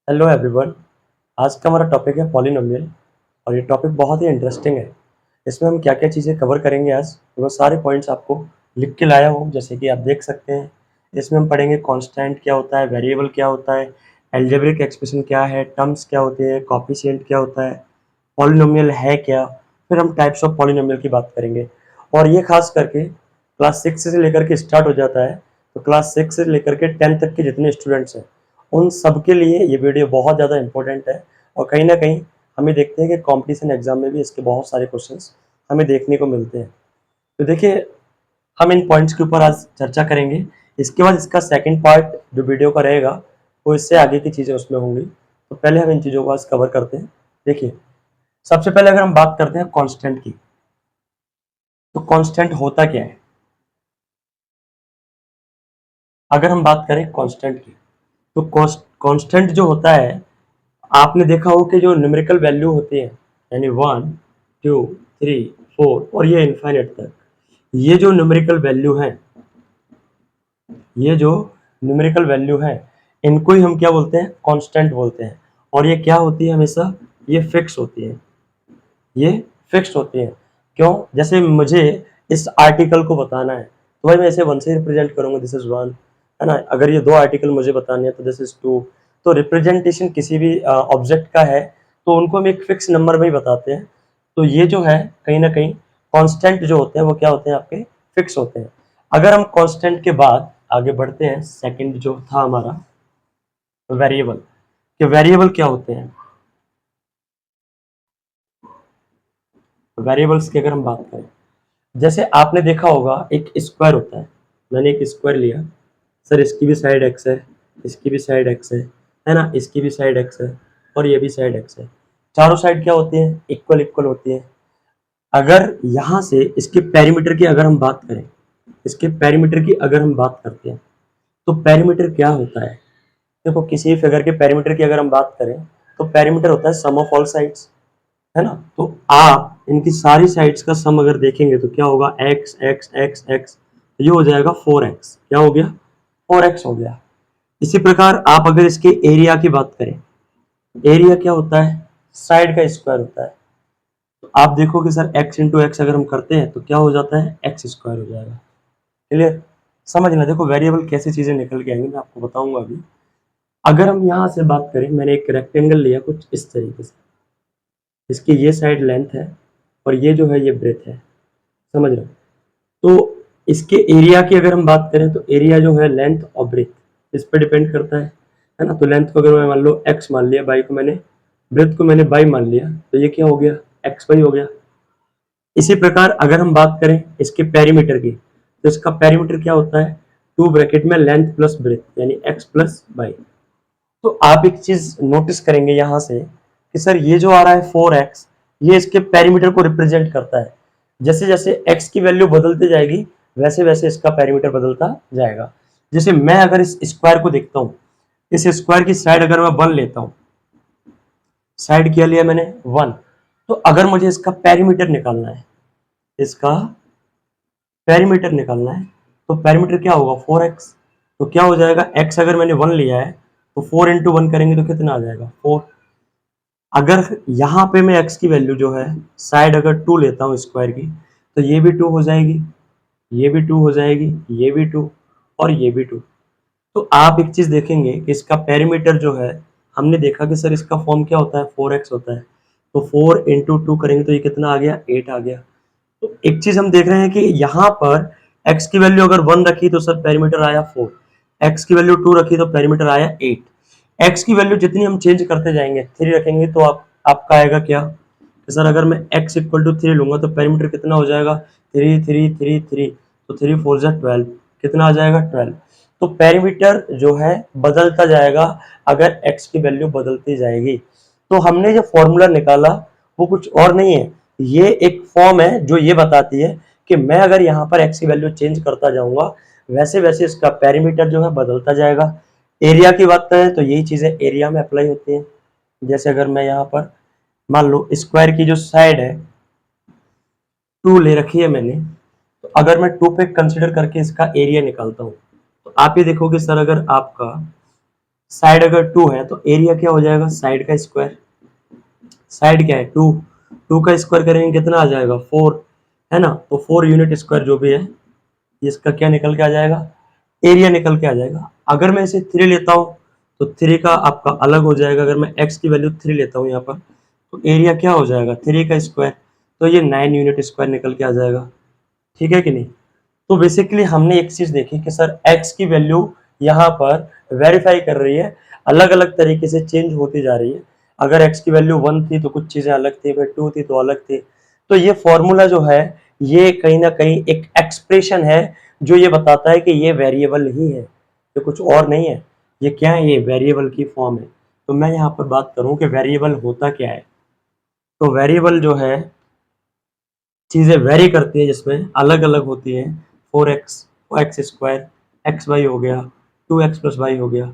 Hello everyone. आज का हमारा टॉपिक है पॉलिनोमियल और ये टॉपिक बहुत ही इंटरेस्टिंग है। इसमें हम क्या क्या चीज़ें कवर करेंगे आज, वो सारे पॉइंट्स आपको लिख के लाया हूँ, जैसे कि आप देख सकते हैं। इसमें हम पढ़ेंगे कांस्टेंट क्या होता है, वेरिएबल क्या होता है, एल्जेब्रिक एक्सप्रेशन क्या है, टर्म्स क्या होते हैं, कोएफिशिएंट क्या होता है, पॉलिनोमियल है क्या। फिर हम टाइप्स ऑफ पॉलिनोमियल की बात करेंगे और ये खास करके क्लास 6 से लेकर के स्टार्ट हो जाता है। तो क्लास 6 से लेकर के 10 तक के जितने स्टूडेंट्स हैं उन सब के लिए ये वीडियो बहुत ज़्यादा इंपॉर्टेंट है। और कहीं ना कहीं हमें देखते हैं कि कंपटीशन एग्जाम में भी इसके बहुत सारे क्वेश्चंस हमें देखने को मिलते हैं। तो देखिए, हम इन पॉइंट्स के ऊपर आज चर्चा करेंगे। इसके बाद इसका सेकंड पार्ट जो वीडियो का रहेगा वो इससे आगे की चीज़ें उसमें होंगी। तो पहले हम इन चीज़ों को आज कवर करते हैं। देखिए, सबसे पहले अगर हम बात करते हैं कांस्टेंट की, तो कांस्टेंट होता क्या है। अगर हम बात करें कांस्टेंट की, तो कांस्टेंट जो होता है, आपने देखा हो कि जो न्यूमेरिकल वैल्यू होती है, यानी 1 2 3 4 और ये इनफाइनाइट तक, ये जो न्यूमेरिकल वैल्यू है, ये जो न्यूमेरिकल वैल्यू है, इनको ही हम क्या बोलते हैं, कांस्टेंट बोलते हैं। और ये क्या होती है, हमेशा ये फिक्स होती है, ये फिक्स होती है। क्यों? जैसे मुझे इस आर्टिकल को बताना है तो भाई मैं इसे 1 से रिप्रेजेंट करूंगा, दिस इज 1, है ना। अगर ये दो आर्टिकल मुझे बताने हैं तो दिस इज 2। तो रिप्रेजेंटेशन किसी भी ऑब्जेक्ट का है तो उनको हम एक फिक्स नंबर में ही बताते हैं। तो ये जो है, कहीं ना कहीं कांस्टेंट जो होते हैं वो क्या होते हैं, आपके फिक्स होते हैं। अगर हम कांस्टेंट के बाद आगे बढ़ते हैं, सेकंड जो था हमारा वेरिएबल, कि वेरिएबल क्या होते हैं। वेरिएबल्स की अगर हम बात करें, जैसे आपने देखा होगा एक स्क्वायर होता है। मैंने एक स्क्वायर लिया, सर इसकी भी साइड एक्स है, इसकी भी साइड एक्स है ना, इसकी भी साइड एक्स है और ये भी साइड एक्स है। चारों साइड क्या होती है, इक्वल इक्वल होती है। अगर यहाँ से इसके पेरीमीटर की अगर हम बात करें, इसके पेरीमीटर की अगर हम बात करते हैं, तो पेरीमीटर क्या होता है। देखो, किसी फिगर के पेरीमीटर की अगर हम बात करें तो पेरीमीटर होता है सम ऑफ ऑल साइड्स, है ना। तो आप इनकी सारी साइड्स का सम अगर देखेंगे तो क्या होगा, एक्स एक्स एक्स एक्स, ये हो जाएगा 4x। क्या हो गया, 4x हो गया। इसी प्रकार आप अगर इसके एरिया की बात करें, एरिया क्या होता है, साइड का स्क्वायर होता है। तो आप देखोगे सर x इंटू एक्स अगर हम करते हैं तो क्या हो जाता है, एक्स स्क्वायर हो जाएगा। क्लियर? समझना, देखो वेरिएबल कैसी चीजें निकल के आएंगी मैं आपको बताऊंगा अभी। अगर हम यहाँ से बात करें, मैंने एक रेक्टेंगल लिया कुछ इस तरीके से, इसकी ये साइड लेंथ है और ये जो है ये ब्रेथ है, समझ रहे हो। तो इसके एरिया की अगर हम बात करें तो एरिया जो है लेंथ और ब्रेथ इस पर डिपेंड करता है ना। तो लेंथ को अगर मैं मान लो x मान लिया, बाई को मैंने, ब्रेथ को मैंने बाई मान लिया, तो ये क्या हो गया, एक्स बाई हो गया। इसी प्रकार अगर हम बात करें इसके पेरीमीटर की, तो इसका पेरीमीटर क्या होता है, टू ब्रैकेट में लेंथ प्लस ब्रेथ यानी एक्स प्लस बाई। तो आप एक चीज नोटिस करेंगे यहाँ से कि सर ये जो आ रहा है 4x, ये इसके पेरीमीटर को रिप्रेजेंट करता है। जैसे जैसे x की वैल्यू बदलती जाएगी वैसे वैसे इसका पेरीमीटर बदलता जाएगा। जैसे मैं अगर इस स्क्वायर को देखता हूँ, इस स्क्वायर की साइड अगर मैं 1 लेता हूँ, साइड क्या लिया मैंने, 1, तो अगर मुझे इसका पेरीमीटर निकालना है, इसका पेरीमीटर निकालना है, तो पेरीमीटर क्या होगा, 4x। तो क्या हो जाएगा, x अगर मैंने 1 लिया है तो 4 इंटू 1 करेंगे तो कितना आ जाएगा, 4। अगर यहाँ पे मैं x की वैल्यू जो है साइड अगर 2 लेता हूँ स्क्वायर की, तो ये भी 2 हो जाएगी, ये भी 2 हो जाएगी, ये भी 2 और ये भी 2। तो आप एक चीज देखेंगे कि इसका पेरीमीटर जो है, हमने देखा कि सर इसका फॉर्म क्या होता है, 4x होता है। तो 4 इंटू 2 करेंगे तो ये कितना आ गया, 8 आ गया। तो एक चीज हम देख रहे हैं कि यहाँ पर x की वैल्यू अगर 1 रखी तो सर पेरीमीटर आया 4, x की वैल्यू 2 रखी तो पेरीमीटर आया 8। x की वैल्यू जितनी हम चेंज करते जाएंगे, 3 रखेंगे तो आपका आएगा क्या, तो सर अगर मैं x इक्वल टू 3 लूंगा तो पेरीमीटर कितना हो जाएगा, 3 3 3 3, तो 3 4 जा 12, कितना आ जाएगा, 12। तो पेरीमीटर जो है बदलता जाएगा अगर x की वैल्यू बदलती जाएगी। तो हमने जो फॉर्मूला निकाला वो कुछ और नहीं है, ये एक फॉर्म है जो ये बताती है कि मैं अगर यहाँ पर x की वैल्यू चेंज करता जाऊंगा वैसे वैसे इसका पेरीमीटर जो है बदलता जाएगा। एरिया की बात करें तो यही चीजें एरिया में अप्लाई होती है। जैसे अगर मैं यहाँ पर मान लो स्क्वायर की जो साइड है 2 ले रखी है मैंने, तो अगर मैं 2 पे कंसिडर करके इसका एरिया निकालता हूँ तो आप ये देखोगे सर, अगर आपका साइड अगर 2 है तो एरिया क्या हो जाएगा, साइड का स्क्वायर। साइड क्या है 2, 2 का स्क्वायर करेंगे कितना आ जाएगा 4, है ना। तो 4 यूनिट स्क्वायर जो भी है इसका क्या निकल के आ जाएगा, एरिया निकल के आ जाएगा। अगर मैं इसे 3 लेता हूँ तो 3 का आपका अलग हो जाएगा। अगर मैं x की वैल्यू 3 लेता हूँ यहाँ पर तो एरिया क्या हो जाएगा 3 का स्क्वायर, तो ये 9 यूनिट स्क्वायर निकल के आ जाएगा। ठीक है कि नहीं। तो बेसिकली हमने एक चीज देखी कि सर x की वैल्यू यहाँ पर वेरीफाई कर रही है, अलग अलग तरीके से चेंज होती जा रही है। अगर x की वैल्यू 1 थी तो कुछ चीजें अलग थी, फिर 2 थी तो अलग थी। तो ये फॉर्मूला जो है ये कहीं ना कहीं एक एक्सप्रेशन है जो ये बताता है कि ये वेरिएबल ही है, ये कुछ और नहीं है। ये क्या है, ये वेरिएबल की फॉर्म है। तो मैं यहाँ पर बात करूं कि वेरिएबल होता क्या है, तो वेरिएबल जो है चीजें वेरी करती है, जिसमें अलग अलग होती हैं। 4x, x square, x Y हो गया, 2x प्लस वाई हो गया।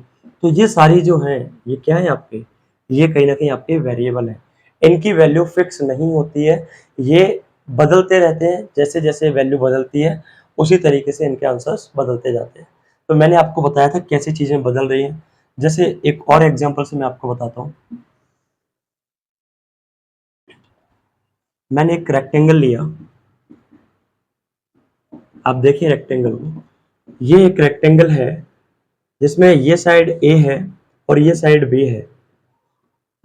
तो ये सारी जो है ये क्या है आपके, ये कहीं ना कहीं आपके वेरिएबल है। इनकी वैल्यू फिक्स नहीं होती है, ये बदलते रहते हैं। जैसे जैसे वैल्यू बदलती है उसी तरीके से इनके आंसर्स बदलते जाते हैं। तो मैंने आपको बताया था कैसी चीजें बदल रही हैं। जैसे एक और एग्जांपल से मैं आपको बताता हूँ। मैंने एक रेक्टेंगल लिया, आप देखिए रेक्टेंगल को, ये एक रेक्टेंगल है जिसमें ये साइड ए है और ये साइड बी है।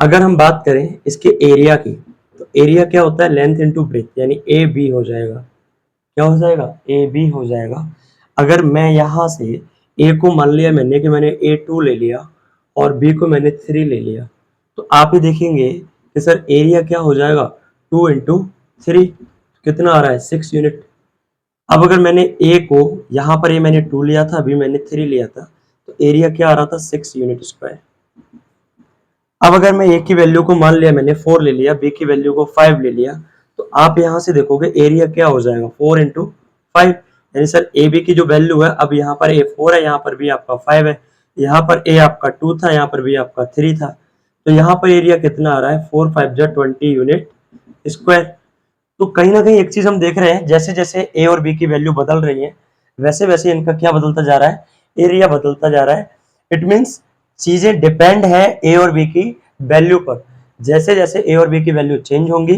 अगर हम बात करें इसके एरिया की, तो एरिया क्या होता है, लेंथ इनटू ब्रेथ, यानी ए बी हो जाएगा। क्या हो जाएगा, ए बी हो जाएगा। अगर मैं यहां से ए को मान लिया मैंने कि मैंने ए 2 ले लिया और बी को मैंने 3 ले लिया, तो आप ही देखेंगे कि सर एरिया क्या हो जाएगा 2 इंटू 3, कितना आ रहा है 6 यूनिट। अब अगर मैंने ए को यहाँ पर, ये मैंने 2 लिया था, अभी मैंने 3 लिया था, तो एरिया क्या आ रहा था 6 यूनिट स्क्वायर। अब अगर मैं ए की वैल्यू को मान लिया मैंने 4 ले लिया, बी की वैल्यू को 5 ले लिया, तो आप यहां से देखोगे एरिया क्या हो जाएगा 4 इंटू 5। यानी सर ए बी की जो वैल्यू है, अब यहाँ पर ए 4 है, यहाँ पर बी आपका 5 है, यहाँ पर ए आपका 2 था, यहाँ पर बी आपका 3 था। तो यहाँ पर एरिया कितना आ रहा है 4 5 जा 20 यूनिट स्क्वायर। तो कहीं ना कहीं एक चीज हम देख रहे हैं, जैसे जैसे ए और बी की वैल्यू बदल रही है वैसे वैसे इनका क्या बदलता जा रहा है, एरिया बदलता जा रहा है। इट मीन्स चीजें डिपेंड है ए और बी की वैल्यू पर। जैसे जैसे ए और बी की वैल्यू चेंज होंगी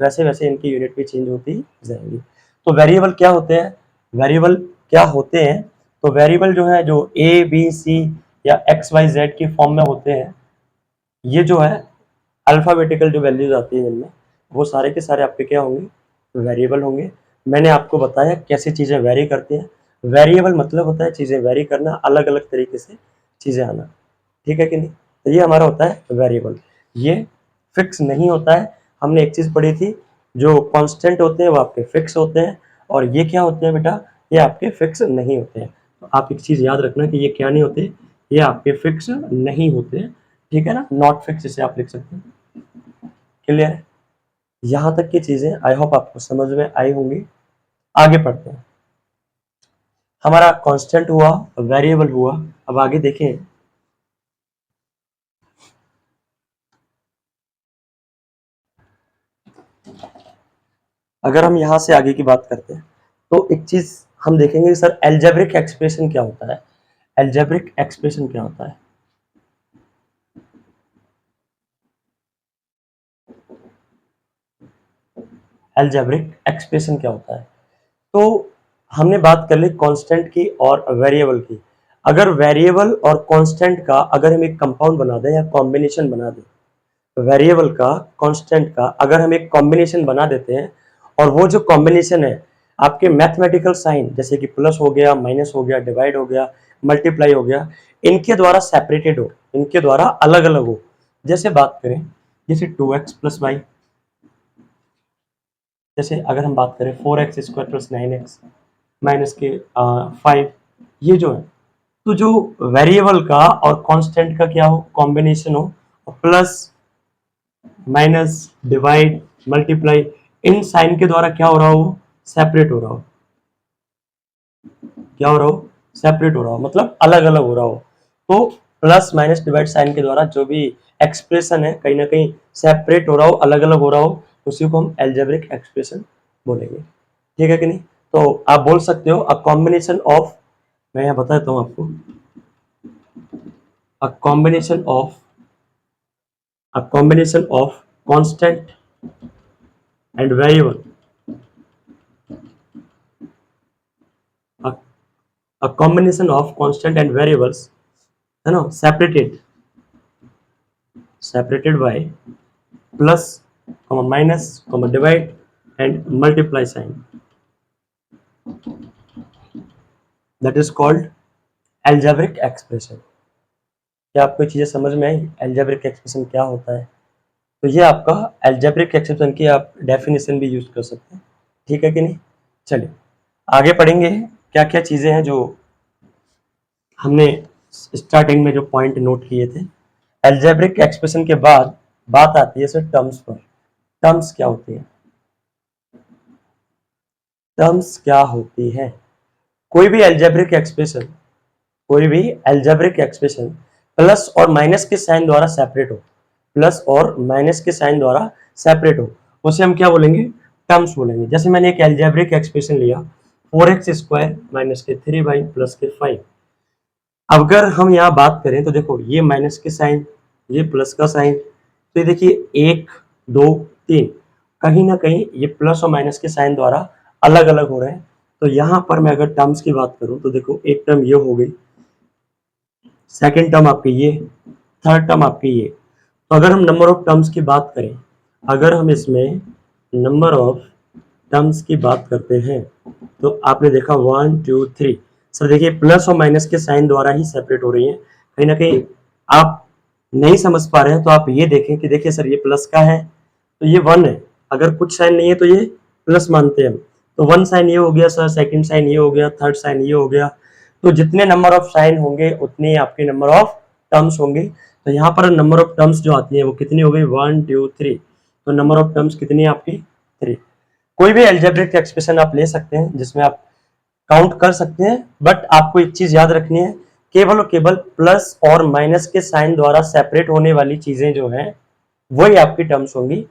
वैसे वैसे इनकी यूनिट भी चेंज होती जाएंगी। तो वेरिएबल क्या होते हैं, वेरिएबल क्या होते हैं, तो वेरिएबल जो है जो ए बी सी या एक्स वाई जेड की फॉर्म में होते हैं, ये जो है अल्फाबेटिकल जो वैल्यूज आती है इनमें, वो सारे के सारे आपके क्या होंगे, वेरिएबल होंगे। मैंने आपको बताया कैसे चीज़ें वेरी करती हैं। वेरिएबल मतलब होता है चीज़ें वेरी करना, अलग अलग तरीके से चीज़ें आना। ठीक है कि नहीं। तो ये हमारा होता है वेरिएबल, ये फिक्स नहीं होता है। हमने एक चीज़ पढ़ी थी, जो कांस्टेंट होते हैं वो आपके फिक्स होते हैं, और ये क्या होते हैं बेटा, ये आपके फिक्स नहीं होते हैं। तो आप एक चीज़ याद रखना कि ये क्या नहीं होते, ये आपके फिक्स नहीं होते हैं। ठीक है ना, नॉट फिक्स इसे आप लिख सकते हैं। क्लियर है। यहां तक की चीजें आई होप आपको समझ में आई होंगी। आगे पढ़ते हैं। हमारा कांस्टेंट हुआ, वेरिएबल हुआ, अब आगे देखें। अगर हम यहां से आगे की बात करते हैं तो एक चीज हम देखेंगे सर एल्जेब्रिक एक्सप्रेशन क्या होता है। एल्जेब्रिक एक्सप्रेशन क्या होता है, एल्जेब्रिक एक्सप्रेशन क्या होता है। तो हमने बात कर ली कांस्टेंट की और वेरिएबल की। अगर वेरिएबल और कांस्टेंट का अगर हम एक कंपाउंड बना दें या कॉम्बिनेशन बना दें, वेरिएबल का कांस्टेंट का अगर हम एक कॉम्बिनेशन बना देते हैं, और वो जो कॉम्बिनेशन है आपके मैथमेटिकल साइन, जैसे कि प्लस हो गया, माइनस हो गया, डिवाइड हो गया, मल्टीप्लाई हो गया, इनके द्वारा सेपरेटेड हो, इनके द्वारा अलग अलग हो। जैसे बात करें, जैसे 2x प्लस वाई, जैसे अगर हम बात करें 4x square plus 9x minus के 5, ये जो है, तो जो वेरिएबल का और कांस्टेंट का क्या हो, कॉम्बिनेशन हो, प्लस माइनस डिवाइड मल्टीप्लाई, इन साइन के द्वारा क्या हो रहा हो, सेपरेट हो रहा हो। क्या हो रहा हो, सेपरेट हो रहा हो, मतलब अलग अलग हो रहा हो। तो प्लस माइनस डिवाइड साइन के द्वारा जो भी एक्सप्रेशन है कहीं ना कहीं सेपरेट हो रहा हो, अलग अलग हो रहा हो, उसी को हम एल्जेब्रिक एक्सप्रेशन बोलेंगे। ठीक है कि नहीं। तो आप बोल सकते हो अ कॉम्बिनेशन ऑफ, मैं यहाँ बताता हूँ आपको, a combination of constant and variable, a, a combination of constant and variables, है ना, separated by plus, minus, divide and multiply sign, that is called algebraic expression. क्या आपको चीजें समझ में आई? algebraic expression क्या होता है? तो ये आपका algebraic expression की आप डेफिनेशन भी यूज कर सकते हैं, ठीक है कि नहीं? चलिए आगे पढ़ेंगे क्या क्या चीजें हैं जो हमने स्टार्टिंग में जो पॉइंट नोट किए थे। algebraic expression के बाद बात आती है सर टर्म्स पर। टर्म्स क्या होती है? टर्म्स क्या होती है? कोई भी algebraic expression प्लस और माइनस के साइन द्वारा सेपरेट हो, प्लस और माइनस के साइन द्वारा सेपरेट हो, उसे हम क्या बोलेंगे? टर्म्स बोलेंगे। जैसे मैंने एक algebraic एक्सप्रेशन लिया 4x स्क्वायर माइनस के 3y प्लस के 5। अगर हम यहाँ बात करें तो देखो ये माइनस के साइन, ये प्लस का साइन, तो ये देखिए 1 2 3 कहीं ना कहीं ये प्लस और माइनस के साइन द्वारा अलग अलग हो रहे हैं। तो यहाँ पर मैं अगर टर्म्स की बात करूं तो देखो एक टर्म ये हो गई, सेकेंड टर्म आपकी ये, थर्ड टर्म आपकी ये। तो अगर हम नंबर ऑफ टर्म्स की बात करें, अगर हम इसमें नंबर ऑफ टर्म्स की बात करते हैं तो आपने देखा 1 2 3। सर देखिए प्लस और माइनस के साइन द्वारा ही सेपरेट हो रही है। कहीं ना कहीं आप नहीं समझ पा रहे हैं तो आप ये देखें कि देखिए सर ये प्लस का है तो ये 1 है, अगर कुछ साइन नहीं है तो ये प्लस मानते हैं। तो 1 साइन ये हो गया सर, सेकंड साइन ये हो गया, थर्ड साइन ये हो गया। तो जितने नंबर ऑफ साइन होंगे उतने आपके नंबर ऑफ टर्म्स होंगे। तो यहाँ पर नंबर ऑफ टर्म्स जो आती है वो कितनी हो गई? 1 2 3। तो नंबर ऑफ टर्म्स कितनी है आपकी? 3। कोई भी अलजेब्रिक एक्सप्रेशन आप ले सकते हैं जिसमें आप काउंट कर सकते हैं, बट आपको एक चीज याद रखनी है, केवल और केवल प्लस और माइनस के साइन द्वारा सेपरेट होने वाली चीजें जो हैं वही आपकी टर्म्स होंगी।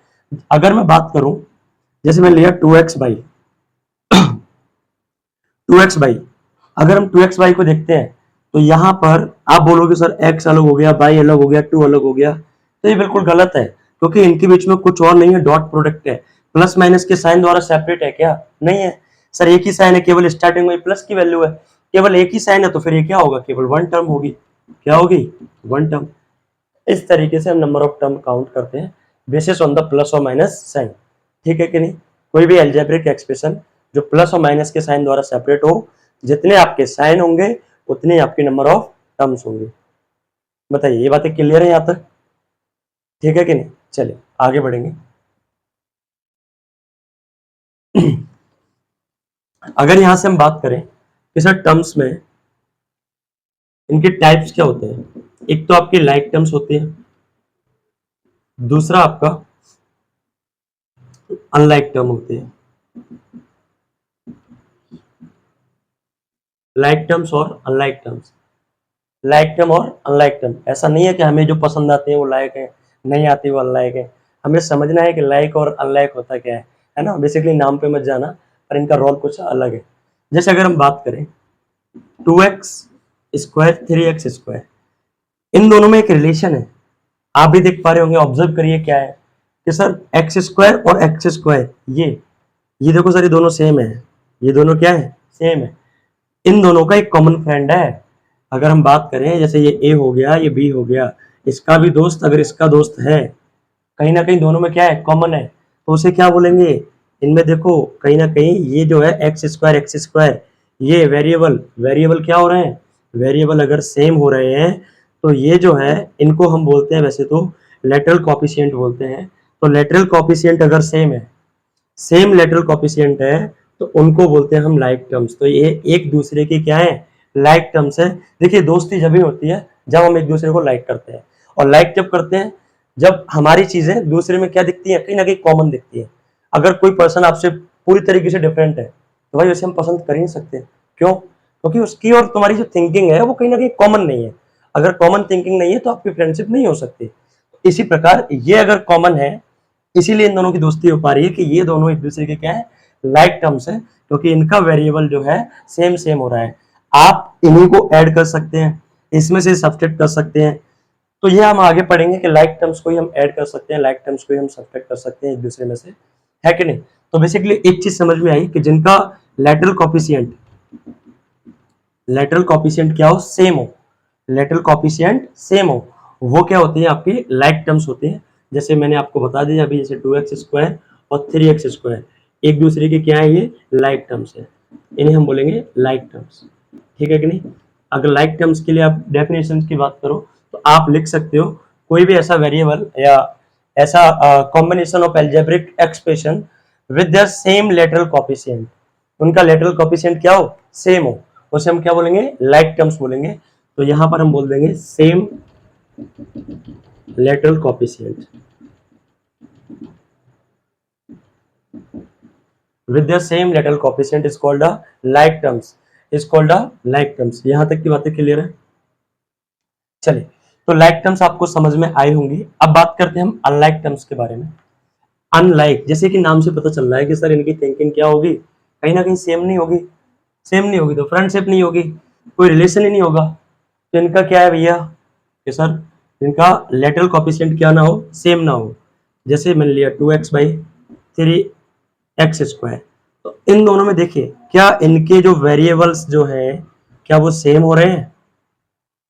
अगर मैं बात करूं जैसे मैं लिया 2x बाई 2x बाई, अगर हम 2x बाई को देखते हैं तो यहां पर आप बोलोगे सर x अलग हो गया, बाई अलग हो गया, 2 अलग हो गया, तो ये बिल्कुल गलत है क्योंकि इनके बीच में कुछ और नहीं है, डॉट प्रोडक्ट है। प्लस माइनस के साइन द्वारा सेपरेट है क्या? नहीं है सर, एक ही साइन है, केवल स्टार्टिंग में प्लस की वैल्यू है, केवल एक ही साइन है, तो फिर ये क्या होगा? केवल 1 टर्म होगी। क्या होगी? 1 टर्म। इस तरीके से हम नंबर ऑफ टर्म काउंट करते हैं बेसिस ऑन द प्लस और माइनस साइन, ठीक है कि नहीं? कोई भी अलजेब्रिक एक्सप्रेशन जो प्लस और माइनस के साइन द्वारा सेपरेट हो, जितने आपके साइन होंगे उतने आपके नंबर ऑफ टर्म्स होंगे। बताइए ये बातें क्लियर है यहाँ तक? ठीक है कि नहीं? चलिए आगे बढ़ेंगे। अगर यहां से हम बात करें कि सर टर्म्स में इनके टाइप्स क्या होते हैं, एक तो आपकी लाइक टर्म्स होती है, दूसरा आपका अनलाइक टर्म होती है। लाइक टर्म्स और अनलाइक टर्म्स, लाइक टर्म और अनलाइक टर्म, ऐसा नहीं है कि हमें जो पसंद आते हैं वो लाइक है, नहीं आती वो अनलाइक है। हमें समझना है कि लाइक और अनलाइक होता क्या है ना? बेसिकली नाम पे मत जाना, पर इनका रोल कुछ अलग है। जैसे अगर हम बात करें 2x स्क्वायर 3x स्क्वायर, इन दोनों में एक रिलेशन है, आप भी देख पा रहे होंगे। ऑब्जर्व करिए क्या है कि सर एक्स स्क्वायर और एक्स स्क्वायर, ये देखो सर, ये दोनों सेम है, ये दोनों क्या है? सेम है। इन दोनों का एक कॉमन फ्रेंड है। अगर हम बात करें जैसे ये ए हो गया, ये बी हो गया, इसका भी दोस्त अगर इसका दोस्त है, कहीं ना कहीं दोनों में क्या है? कॉमन है, तो उसे क्या बोलेंगे? इनमें देखो कहीं ना कहीं ये जो है एक्स स्क्वायर, ये वेरिएबल क्या हो रहे हैं? वेरिएबल अगर सेम हो रहे हैं तो ये जो है इनको हम बोलते हैं वैसे तो लेटरल कॉफिशिएंट बोलते हैं। तो लेटरल कॉफिशिएंट अगर सेम है, सेम लेटरल कॉफिशिएंट है, तो उनको बोलते हैं हम लाइक टर्म्स। तो ये एक दूसरे की क्या है? लाइक टर्म्स है। देखिए दोस्ती जब ही होती है जब हम एक दूसरे को लाइक करते हैं, और लाइक जब करते हैं जब हमारी चीजें दूसरे में क्या दिखती है? कहीं ना कहीं कॉमन दिखती है। अगर कोई पर्सन आपसे पूरी तरीके से डिफरेंट है तो भाई उसे हम पसंद कर ही नहीं सकते। क्यों? क्योंकि उसकी और तुम्हारी जो थिंकिंग है वो कहीं ना कहीं कॉमन नहीं है। अगर कॉमन थिंकिंग नहीं है तो आपकी फ्रेंडशिप नहीं हो सकती। इसी प्रकार ये अगर कॉमन है, इसीलिए इन दोनों की दोस्ती हो पा रही है कि ये दोनों एक दूसरे के क्या है? लाइक टर्म्स है, क्योंकि इनका वेरिएबल जो है सेम हो रहा है। आप इन्हीं को ऐड कर सकते हैं। इसमें से सब्ट्रैक्ट कर सकते हैं। तो ये हम आगे पढ़ेंगे कि लाइक टर्म्स को ही हम ऐड कर सकते हैं, लाइक टर्म्स को ही हम सब्ट्रैक्ट कर सकते हैं एक दूसरे में से, है कि नहीं। तो बेसिकली एक चीज समझ में आई कि जिनका लेटरल कॉफिशिएंट क्या हो, सेम हो, लेटरल कॉफिशिएंट सेम हो, वो क्या होती है आपकी लाइक टर्म्स होते हैं। जैसे मैंने आपको बता दिया अभी, जैसे 2x² और 3x² एक दूसरे के क्या है, ये लाइक टर्म्स है, इन्हें हम बोलेंगे लाइक टर्म्स, ठीक है कि नहीं। अगर लाइक टर्म्स के लिए आप डेफिनेशन की बात करो तो आप लिख सकते हो कोई भी ऐसा वेरिएबल या ऐसा combination of algebraic expression with their same lateral coefficient, उनका लेटरल कॉफिशिएंट क्या हो, सेम हो, उसे हम क्या बोलेंगे, लाइक टर्म्स बोलेंगे। तो यहां पर हम बोल देंगे same lateral coefficient with the same lateral coefficient is called a like terms, is called a like terms। यहां तक की बातें क्लियर है। चलिए, तो लाइक टर्म्स आपको समझ में आई होंगी। अब बात करते हैं हम अनलाइक टर्म्स के बारे में। अनलाइक, जैसे कि नाम से पता चल रहा है कि सर इनकी थिंकिंग क्या होगी, कहीं ना कहीं सेम नहीं होगी, सेम नहीं होगी तो फ्रेंडशिप नहीं होगी, कोई रिलेशन ही नहीं होगा। तो इनका क्या है भैया कि सर इनका लेटरल कॉफिशिएंट क्या ना हो, सेम ना हो। जैसे मैंने लिया 2x/3x², तो इन दोनों में देखिए क्या इनके जो वेरिएबल्स जो है क्या वो सेम हो रहे हैं।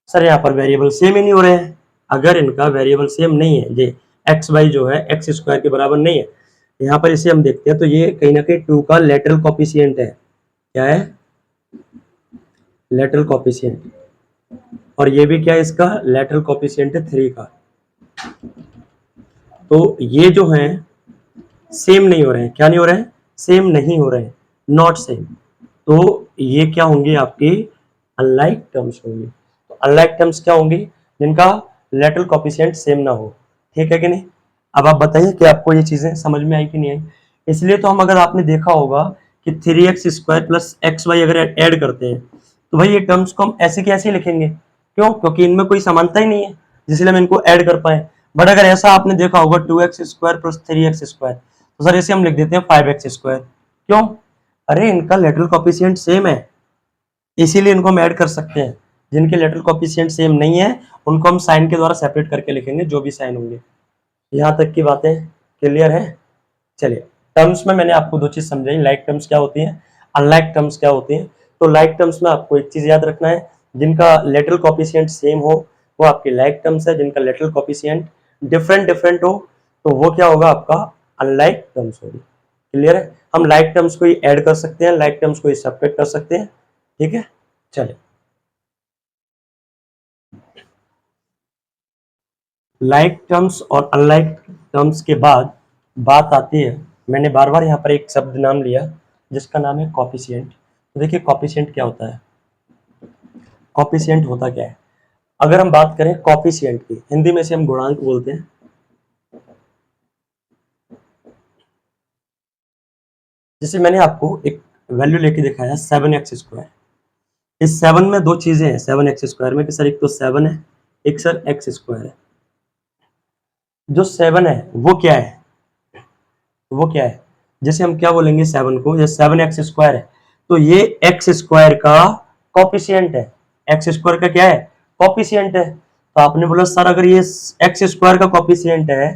सर यहाँ पर वेरिएबल सेम ही नहीं हो रहे हैं। अगर इनका वेरिएबल सेम नहीं है, ये x/y जो है x² के बराबर नहीं है, यहाँ पर इसे हम देखते हैं तो ये कहीं ना कहीं 2 का लेटरल कॉफिशिएंट है। क्या है, लेटरल कॉफिशिएंट। और ये भी क्या है, इसका लेटरल कॉफिशिएंट है 3 का। तो ये जो है सेम नहीं हो रहे हैं, क्या नहीं हो रहे हैं, सेम नहीं हो रहे हैं, नॉट सेम। तो ये क्या होंगे आपकी अनलाइक टर्म्स होंगी। तो अनलाइक टर्म्स क्या होंगी, जिनका लेटरल कॉफिशिएंट सेम ना हो, ठीक है कि नहीं। अब आप बताइए कि आपको ये चीजें समझ में आई कि नहीं आई। इसलिए तो हम, अगर आपने देखा होगा कि 3x² प्लस xy अगर ऐड करते हैं तो भाई ये टर्म्स को हम ऐसे के ऐसे लिखेंगे, क्यों, क्योंकि इनमें कोई समानता ही नहीं है, जिसलिए हम इनको ऐड कर पाए। बट अगर ऐसा आपने देखा होगा 2x² प्लस 3x², तो सर इसे हम लिख देते हैं 5x²। क्यों, अरे इनका लेटरल कॉफिशिएंट सेम है, इसीलिए इनको हम ऐड कर सकते हैं। जिनके लेटरल कॉफिशिएंट सेम नहीं है उनको हम साइन के द्वारा सेपरेट करके लिखेंगे, जो भी साइन होंगे। यहाँ तक की बातें क्लियर है। चलिए, टर्म्स में मैंने आपको 2 चीज समझाई, लाइक टर्म्स क्या होती हैं, अनलाइक टर्म्स क्या होती हैं। तो लाइक टर्म्स में आपको एक चीज याद रखना है, जिनका लेटरल कॉफिशिएंट सेम हो वो आपकी लाइक टर्म्स है, जिनका लेटरल कॉफिशिएंट डिफरेंट डिफरेंट हो तो वो क्या होगा, आपका अनलाइक टर्म्स होगी। क्लियर है। हम लाइक टर्म्स को ही ऐड कर सकते हैं, लाइक टर्म्स को ही सब्ट्रैक्ट कर सकते हैं, ठीक है। चलिए, लाइक टर्म्स और अनलाइक टर्म्स के बाद बात आती है, मैंने बार बार यहाँ पर एक शब्द नाम लिया जिसका नाम है कॉफिशिएंट। तो देखिए कॉफिशिएंट क्या होता है, कॉफिशिएंट होता क्या है। अगर हम बात करें कॉफिशिएंट की, हिंदी में से हम गुणांक बोलते हैं। जैसे मैंने आपको एक वैल्यू लेके दिखाया 7x²। इस 7 में 2 चीजें हैं 7x² में कि सर एक तो 7 है, एक सर x² है। जो 7 है वो क्या है, वो क्या है, जैसे हम क्या बोलेंगे 7 को, ये 7x² है तो ये x² का कॉफिशिएंट है। x² का क्या है, कॉफिशिएंट है। तो आपने बोला सर अगर ये x² का कॉफिशिएंट है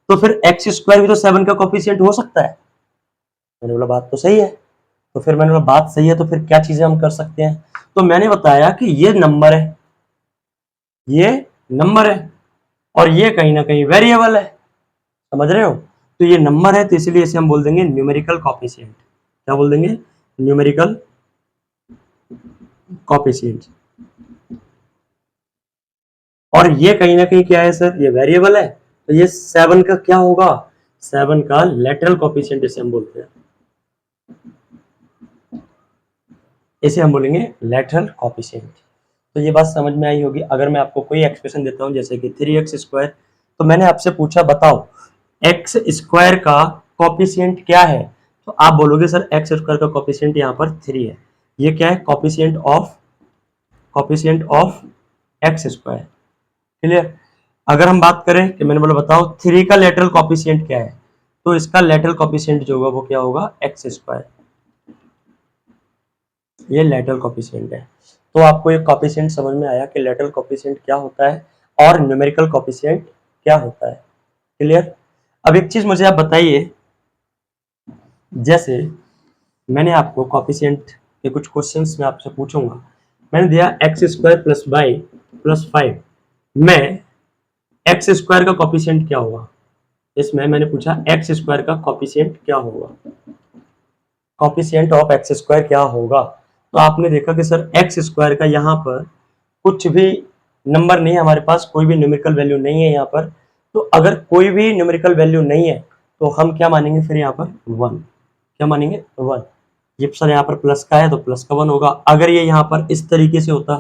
तो फिर x² भी तो 7 का कॉफिशिएंट हो सकता है। मैंने बोला बात तो सही है। तो फिर मैंने बोला बात सही है तो फिर क्या चीजें हम कर सकते हैं। तो मैंने बताया कि ये नंबर है, ये नंबर है और ये कहीं ना कहीं वेरिएबल है, समझ रहे हो। तो ये नंबर है तो इसलिए इसे हम बोल देंगे न्यूमेरिकल कॉफिशिएंट। क्या बोल देंगे, न्यूमेरिकल कॉफिशिएंट। और ये कहीं ना कहीं क्या है सर, ये वेरिएबल है तो ये 7 का क्या होगा, 7 का लेटरल कॉफिशिएंट इसे हम बोलते हैं, इसे हम बोलेंगे लेटरल कॉफिशिएंट। तो ये बात समझ में आई होगी। अगर मैं आपको कोई एक्सप्रेशन देता हूं जैसे कि 3x², तो मैंने आपसे पूछा बताओ x² का कॉफिशिएंट क्या है, तो आप बोलोगे सर x² का कॉफिशिएंट यहाँ पर 3 है। ये क्या है, कॉफिशिएंट ऑफ x²। क्लियर। अगर हम बात करें कि मैंने बोला बताओ 3 का लेटरल कॉफिशिएंट क्या है, तो इसका लेटरल कॉफिशिएंट जो होगा वो क्या होगा, x²। ये लेटरल कॉफिशिएंट है। तो आपको ये कॉफिशिएंट समझ में आया कि लेटरल कॉफिशिएंट क्या होता है और न्यूमेरिकल कॉफिशिएंट क्या होता है। क्लियर। अब एक चीज मुझे आप बताइए, जैसे मैंने आपको कॉफिशिएंट के कुछ क्वेश्चंस में आपसे पूछूंगा। मैंने दिया X square plus Y plus 5 में एक्स स्क्वायर का कॉफिशिएंट क्या होगा। इसमें मैंने पूछा एक्स स्क्वायर का कॉफिशिएंट क्या होगा, कॉफिशिएंट ऑफ एक्स स्क्वायर क्या होगा। तो आपने देखा कि सर एक्स स्क्वायर का यहाँ पर कुछ भी नंबर नहीं है, हमारे पास कोई भी न्यूमेरिकल वैल्यू नहीं है यहाँ पर। तो अगर कोई भी न्यूमेरिकल वैल्यू नहीं है तो हम क्या मानेंगे फिर यहाँ पर 1, क्या मानेंगे 1। ये सर यहाँ पर प्लस का है तो प्लस का 1 होगा। अगर ये यहाँ पर इस तरीके से होता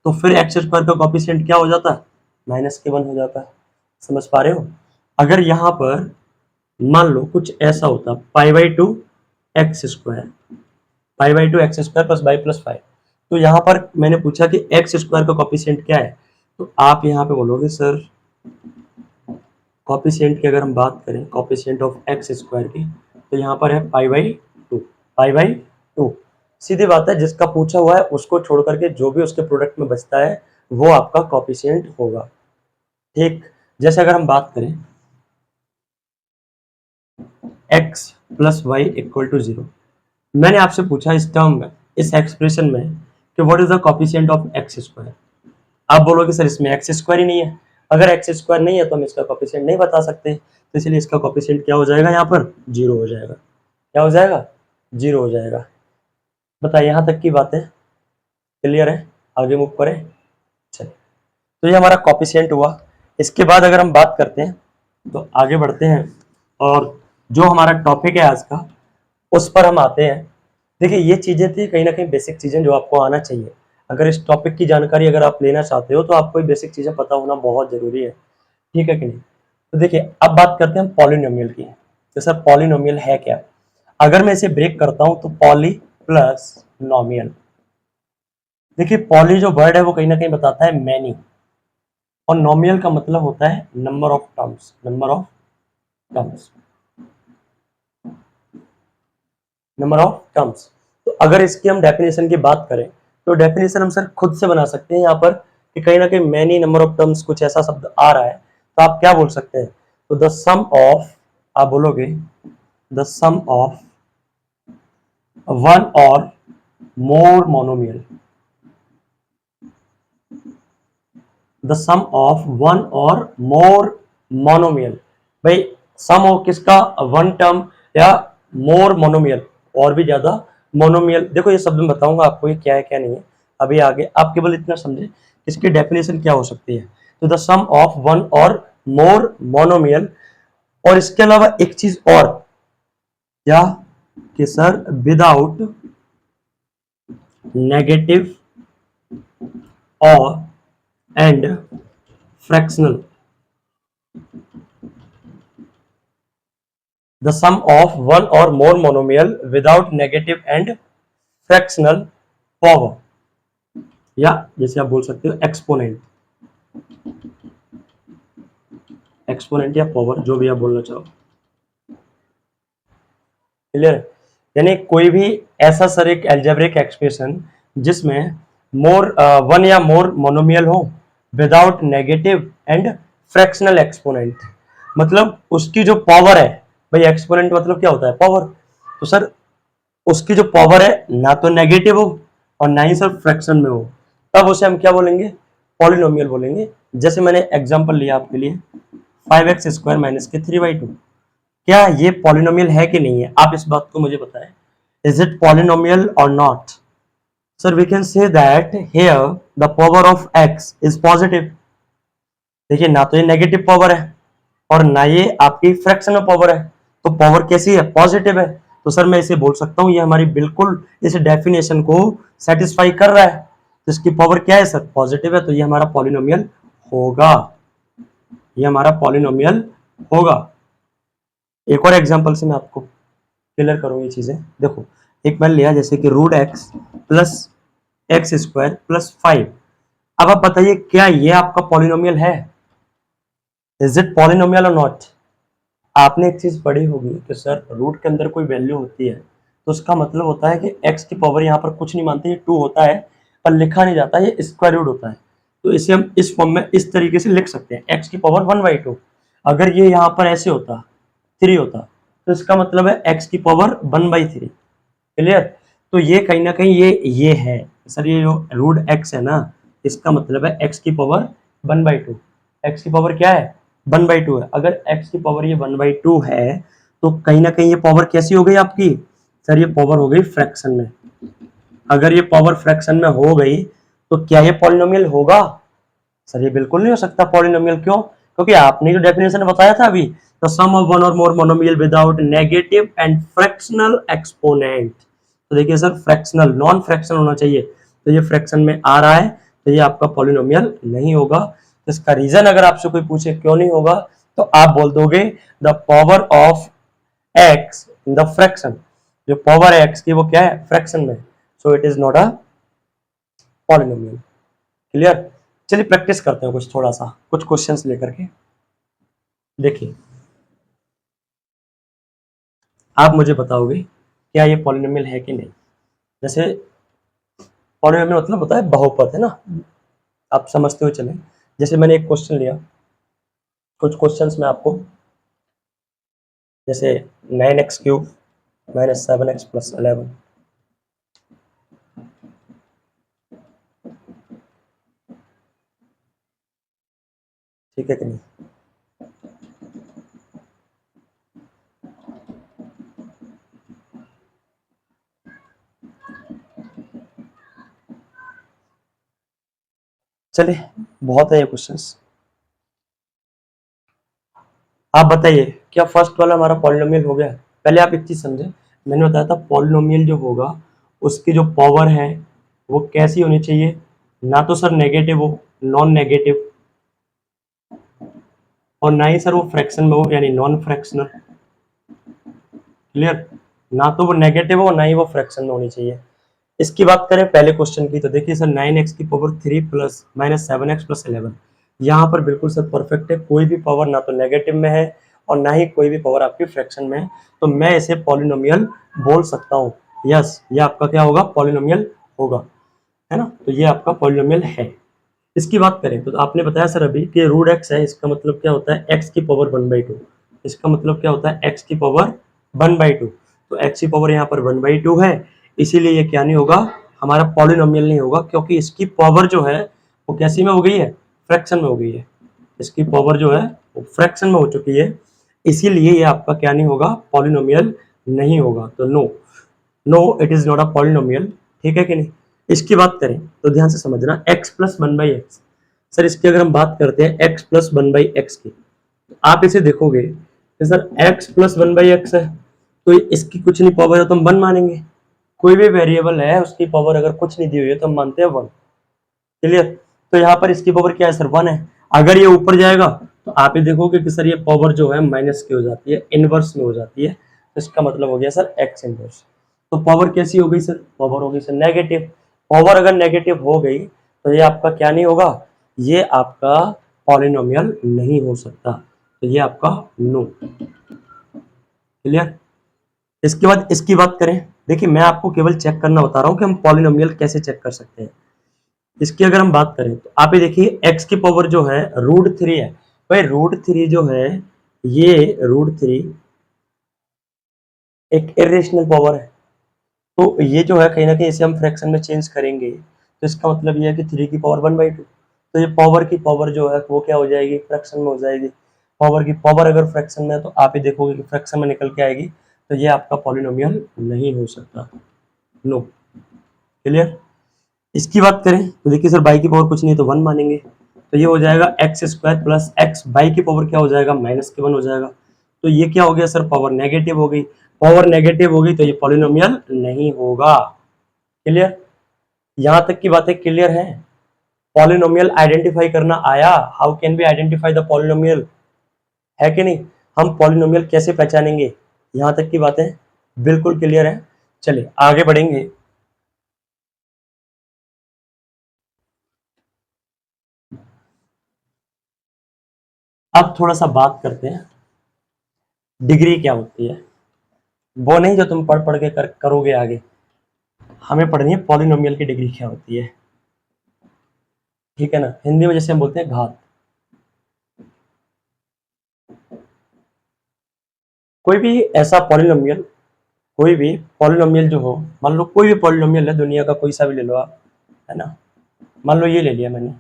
तो फिर एक्स स्क्वायर का कॉफिशिएंट क्या हो जाता, माइनस के 1 हो जाता। समझ पा रहे हो। अगर यहाँ पर मान लो कुछ ऐसा होता π/2 X square, π/2 X square plus Y plus 5, तो यहाँ पर मैंने पूछा कि एक्स स्क्वायर का कॉफिशिएंट क्या है, तो आप यहाँ पे बोलोगे सर कॉफिशिएंट की अगर हम बात करें कॉफिशिएंट ऑफ एक्स स्क्वायर की, तो यहाँ पर है π/2, π/2। सीधी बात है, जिसका पूछा हुआ है उसको छोड़ करके जो भी उसके प्रोडक्ट में बचता है वो आपका कॉफिशिएंट होगा। ठीक। जैसे अगर हम बात करें x plus Y equal to 0, मैंने आपसे पूछा इस टर्म में, इस एक्सप्रेशन में कि what is the coefficient of x square. आप बोलोगे सर इसमें एक्स स्क्वायर ही नहीं है। अगर एक्स स्क्वायर नहीं है तो हम इसका कॉफिशिएंट नहीं बता सकते, तो इसलिए इसका कॉफिशिएंट क्या हो जाएगा, यहाँ पर 0 हो जाएगा। क्या हो जाएगा, 0 हो जाएगा। बताइए यहाँ तक की बातें क्लियर है, आगे मूव करें। चलिए, तो ये हमारा कॉफिशिएंट हुआ। इसके बाद अगर हम बात करते हैं तो आगे बढ़ते हैं और जो हमारा टॉपिक है आज का उस पर हम आते हैं। देखिए ये चीजें थी कहीं ना कहीं बेसिक चीजें जो आपको आना चाहिए। अगर इस टॉपिक की जानकारी अगर आप लेना चाहते हो तो आपको ये बेसिक चीजें पता होना बहुत जरूरी है। ठीक है कि नहीं। तो देखिए अब बात करते हैं पॉलिनोमियल की। तो सर पॉलिनोमियल है क्या। अगर मैं इसे ब्रेक करता हूं तो पॉली प्लस नोमियल। देखिए पॉली जो वर्ड है वो कहीं ना कहीं बताता है मैनी, और नोमियल का मतलब होता है number of terms, number of terms, number of terms. तो अगर इसकी हम डेफिनेशन की बात करें तो डेफिनेशन हम सर खुद से बना सकते हैं यहाँ पर कि कहीं ना कहीं मैनी नंबर ऑफ टर्म्स कुछ ऐसा शब्द आ रहा है तो आप क्या बोल सकते हैं, तो द सम ऑफ, आप बोलोगे the sum of one or more monomial, the sum of one or more monomial. भाई सम ऑफ किसका, वन टर्म या मोर मोनोमियल, और भी ज्यादा मोनोमियल। देखो ये शब्द मैं बताऊंगा आपको ये क्या है क्या नहीं है अभी आगे, आप केवल इतना समझे इसकी डेफिनेशन क्या हो सकती है। तो the sum of one or more monomial. और इसके अलावा एक चीज और क्या कि सर विदाउट नेगेटिव और and fractional, the sum of one or more monomial without negative and fractional power, या जैसे आप बोल सकते हो एक्सपोनेंट, एक्सपोनेंट या पावर जो भी आप बोलना चाहो। क्लियर। यानी कोई भी ऐसा सर एक एल्जेब्रिक एक्सप्रेशन जिसमें मोर वन या मोर मोनोमियल हो without negative and fractional exponent, मतलब उसकी जो पावर है, भाई एक्सपोनेंट मतलब क्या होता है, पावर। तो सर उसकी जो पावर है ना तो नेगेटिव हो और ना ही सर फ्रैक्शन में हो, तब उसे हम क्या बोलेंगे, पॉलिनोमियल बोलेंगे। जैसे मैंने एग्जांपल लिया आपके लिए 5x स्क्वायर माइनस के 3/2, क्या ये पॉलिनोमियल है कि नहीं है, आप इस बात को मुझे बताएं। इज इट पॉलिनोमियल और not. Sir we can say that here the power of x is positive. देखिए ना तो ये नेगेटिव पावर है और ना ये आपकी फ्रैक्शनल पावर है, तो पावर कैसी है, पॉजिटिव है। तो सर मैं इसे बोल सकता हूं ये हमारी बिल्कुल इस डेफिनेशन को सेटिस्फाई कर रहा है। तो इसकी पावर क्या है सर, पॉजिटिव है, तो ये हमारा पॉलिनोमियल होगा, ये हमारा पॉलिनोमियल होगा। एक और एग्जांपल से मैं आपको क्लियर करूँ ये चीजें। देखो एक मैंने लिया जैसे कि root X plus X square plus 5। अब आप बताइए क्या ये आपका पॉलिनोमियल है, इज इट पॉलिनोमियल और नॉट। आपने एक चीज पढ़ी होगी कि सर रूट के अंदर कोई वैल्यू होती है तो उसका मतलब होता है कि x की पावर यहाँ पर कुछ नहीं मानते, ये 2 होता है। पर लिखा नहीं जाता, ये स्क्वायर रूट होता है। तो इसे हम इस फॉर्म में इस तरीके से लिख सकते हैं, एक्स की पावर 1/2। अगर ये यहाँ पर ऐसे होता 3 होता तो इसका मतलब है एक्स की पावर 1/3। क्लियर। तो ये कहीं ना कहीं ये है सर, ये जो रूट एक्स है ना, इसका मतलब है एक्स की पावर 1/2। एक्स की पावर क्या है 1/2 है। अगर एक्स की पावर ये 1/2 है तो कहीं ना कहीं ये पावर कैसी हो गई आपकी सर, ये पावर हो गई फ्रैक्शन में। अगर ये पावर फ्रैक्शन में हो गई तो क्या ये पॉलिनोमियल होगा सर? ये बिल्कुल नहीं हो सकता पॉलिनोमियल। क्यों? क्योंकि आपने जो डेफिनेशन बताया था अभी, the sum of one or more monomial without negative and fractional exponent. तो देखिए सर, फ्रैक्शनल नॉन फ्रैक्शनल होना चाहिए, तो ये फ्रैक्शन में आ रहा है, तो ये आपका पॉलिनोमियल नहीं होगा। तो इसका रीजन अगर आपसे कोई पूछे क्यों नहीं होगा, तो आप बोल दोगे the power of x in the fraction. जो पावर है एक्स की वो क्या है फ्रैक्शन में, so it is not a polynomial. Clear. चलिए प्रैक्टिस करते हैं कुछ, थोड़ा सा कुछ क्वेश्चंस लेकर के। देखिए, आप मुझे बताओगे क्या ये पॉलिनोमियल है कि नहीं। जैसे पॉलिनोमियल मतलब होता है बहुपद, है ना, आप समझते हुए चले। जैसे मैंने एक क्वेश्चन लिया, कुछ क्वेश्चंस में आपको, जैसे 9x³ - 7x + 11, ठीक है कि नहीं। चलिए, बहुत है ये क्वेश्चंस। आप बताइए क्या फर्स्ट वाला हमारा पॉलिनोमियल हो गया। पहले आप एक चीज समझे, मैंने बताया था पॉलिनोमियल जो होगा उसकी जो पावर है वो कैसी होनी चाहिए, ना तो सर नेगेटिव हो, नॉन नेगेटिव, और ना ही सर वो फ्रैक्शन में हो यानी नॉन फ्रैक्शनल। क्लियर। ना तो वो नेगेटिव हो ना ही वो फ्रैक्शन में होनी चाहिए। इसकी बात करें पहले क्वेश्चन की, तो देखिए सर 9x³ प्लस -7x + 11, यहाँ पर बिल्कुल सर परफेक्ट है, कोई भी पावर ना तो नेगेटिव में है और ना ही कोई भी पावर आपकी फ्रैक्शन में है, तो मैं इसे पॉलिनोमियल बोल सकता हूँ। यस, ये आपका क्या होगा पॉलिनोमियल होगा, है ना। तो ये आपका पॉलिनोमियल है। इसकी बात करें तो आपने बताया सर अभी कि रूट एक्स है, इसका मतलब क्या होता है एक्स की पावर 1/2। इसका मतलब क्या होता है एक्स की पावर 1/2। तो एक्स की पावर यहाँ पर 1/2 है, इसीलिए ये क्या नहीं होगा हमारा पॉलिनोमियल नहीं होगा, क्योंकि इसकी पावर जो है वो कैसी में हो गई है फ्रैक्शन में हो गई है। इसकी पावर जो है वो फ्रैक्शन में हो चुकी है, इसीलिए ये आपका क्या नहीं होगा पॉलिनोमियल नहीं होगा। तो no, no it is not a polynomial. ठीक है कि नहीं। इसकी बात करें तो ध्यान से समझना, x + 1/x। सर इसकी अगर हम बात करते हैं x + 1/x की, तो आप इसे देखोगे कि सर x + 1/x है, तो इसकी कुछ नहीं पावर है तो हम 1 मानेंगे। कोई भी वेरिएबल है उसकी पावर अगर कुछ नहीं दी हुई है तो हम मानते हैं 1। क्लियर। तो यहाँ पर इसकी पावर क्या है सर 1 है। अगर ये ऊपर जाएगा तो आप ये देखोगे कि सर ये पावर जो है माइनस की हो जाती है, इनवर्स में हो जाती है, तो इसका मतलब हो गया सर x इनवर्स। तो पावर कैसी हो गई सर, पावर हो गई सर नेगेटिव। पावर अगर नेगेटिव हो गई तो ये आपका क्या नहीं होगा, ये आपका पॉलिनोमियल नहीं हो सकता, तो ये आपका नो। क्लियर। इसके बाद इसकी बात करें, देखिए मैं आपको केवल चेक करना बता रहा हूं कि हम पॉलिनोमियल कैसे चेक कर सकते हैं। इसकी अगर हम बात करें तो आप ये देखिए x की पावर जो है √3 है। भाई √3 जो है, ये √3 एक इरेशनल पावर है, तो ये जो है कहीं ना कहीं इसे हम फ्रैक्शन में चेंज करेंगे, तो इसका मतलब ये है कि 3 की पावर 1/2। तो ये पावर की पावर जो है वो क्या हो जाएगी फ्रैक्शन में हो जाएगी। पावर की पावर अगर फ्रैक्शन में है तो आप ही देखोगे कि फ्रैक्शन में निकल के आएगी, तो ये आपका पॉलिनोमियल नहीं हो सकता, नो। क्लियर। इसकी बात करें तो देखिए सर बाई की पावर कुछ नहीं तो 1 मानेंगे, तो ये हो जाएगा x² + x, बाई की पावर क्या हो जाएगा -1 हो जाएगा। तो ये क्या हो गया सर पावर नेगेटिव हो गई। पावर नेगेटिव हो गई तो ये पॉलिनोमियल नहीं होगा। क्लियर। यहां तक की बातें क्लियर है। पॉलिनोमियल आइडेंटिफाई करना आया, how can be identify the polynomial, है कि नहीं। हम पॉलिनोमियल कैसे पहचानेंगे, यहां तक की बातें बिल्कुल क्लियर है। चलिए आगे बढ़ेंगे। अब थोड़ा सा बात करते हैं डिग्री क्या होती है। वो नहीं जो तुम पढ़ पढ़ के करोगे आगे, हमें पढ़नी है पॉलिनोमियल की डिग्री क्या होती है। ठीक है ना, हिंदी में जैसे हम बोलते हैं घात। कोई भी ऐसा पॉलिनोमियल, कोई भी पॉलिनोमियल जो हो, मान लो कोई भी पॉलिनोमियल है दुनिया का, कोई सा भी ले लो आप, है ना, मान लो ये ले लिया मैंने।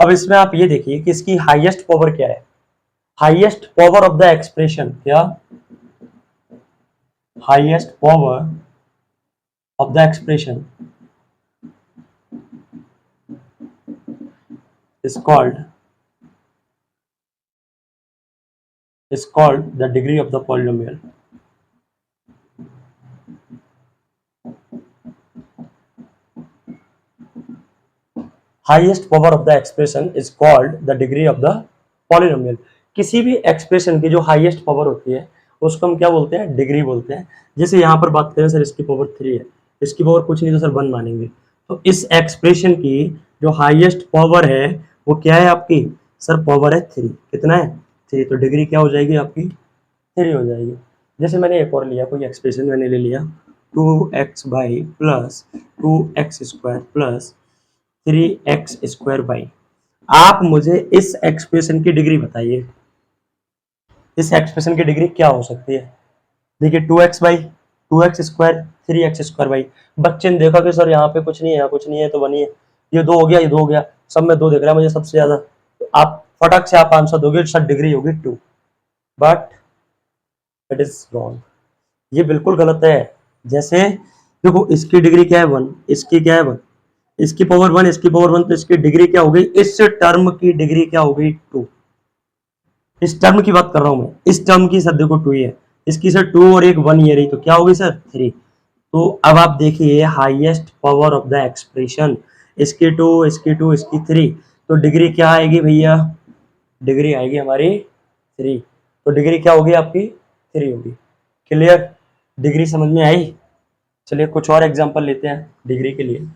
अब इसमें आप ये देखिए कि इसकी हाईएस्ट पावर क्या है, highest power of the expression, क्या, highest power of the expression is called the degree of the polynomial. Highest power of the expression is called the degree of the polynomial. किसी भी expression की जो highest power होती है उसको हम क्या बोलते हैं, डिग्री बोलते हैं। जैसे यहाँ पर बात करें सर, इसकी पावर 3 है, इसकी पावर कुछ नहीं तो सर 1 मानेंगे, तो इस एक्सप्रेशन की जो हाईएस्ट पावर है वो क्या है आपकी, सर पावर है 3। कितना है, 3, तो डिग्री क्या हो जाएगी आपकी, 3 हो जाएगी। जैसे मैंने एक और लिया, कोई एक्सप्रेशन मैंने ले लिया 2x by plus 2x square plus 3x square by, आप मुझे इस एक्सप्रेशन की डिग्री बताइए, इस एक्सप्रेशन की डिग्री क्या हो सकती है। देखिए 2x square 3x square by, बच्चे ने देखा कि सर यहाँ पे कुछ नहीं है, कुछ नहीं है तो बनिए, ये 2 हो गया, ये 2 हो गया, सब में 2 दिख रहा है मुझे सबसे ज्यादा, तो आप फटक से आप आंसर दोगे, सर डिग्री होगी 2, बट इट इज रॉन्ग, ये बिल्कुल गलत है। जैसे देखो इसकी डिग्री क्या है 1, इसकी क्या है 1, इसकी पावर 1, इसकी पावर 1, तो इसकी डिग्री क्या हो गई, इस टर्म की डिग्री क्या हो गई 2। इस टर्म की बात कर रहा हूं मैं, इस टर्म की सर देखो 2 ही है, इसकी सर 2 और एक 1 ये रही, तो क्या हो गई सर 3। तो अब आप देखिए highest power of the expression, इसकी 2, इसकी 2, इसकी 3, तो डिग्री क्या आएगी भैया, डिग्री आएगी हमारी 3, तो डिग्री क्या होगी आपकी 3 होगी। क्लियर, डिग्री समझ में आई। चलिए कुछ और एग्जांपल लेते हैं डिग्री के लिए।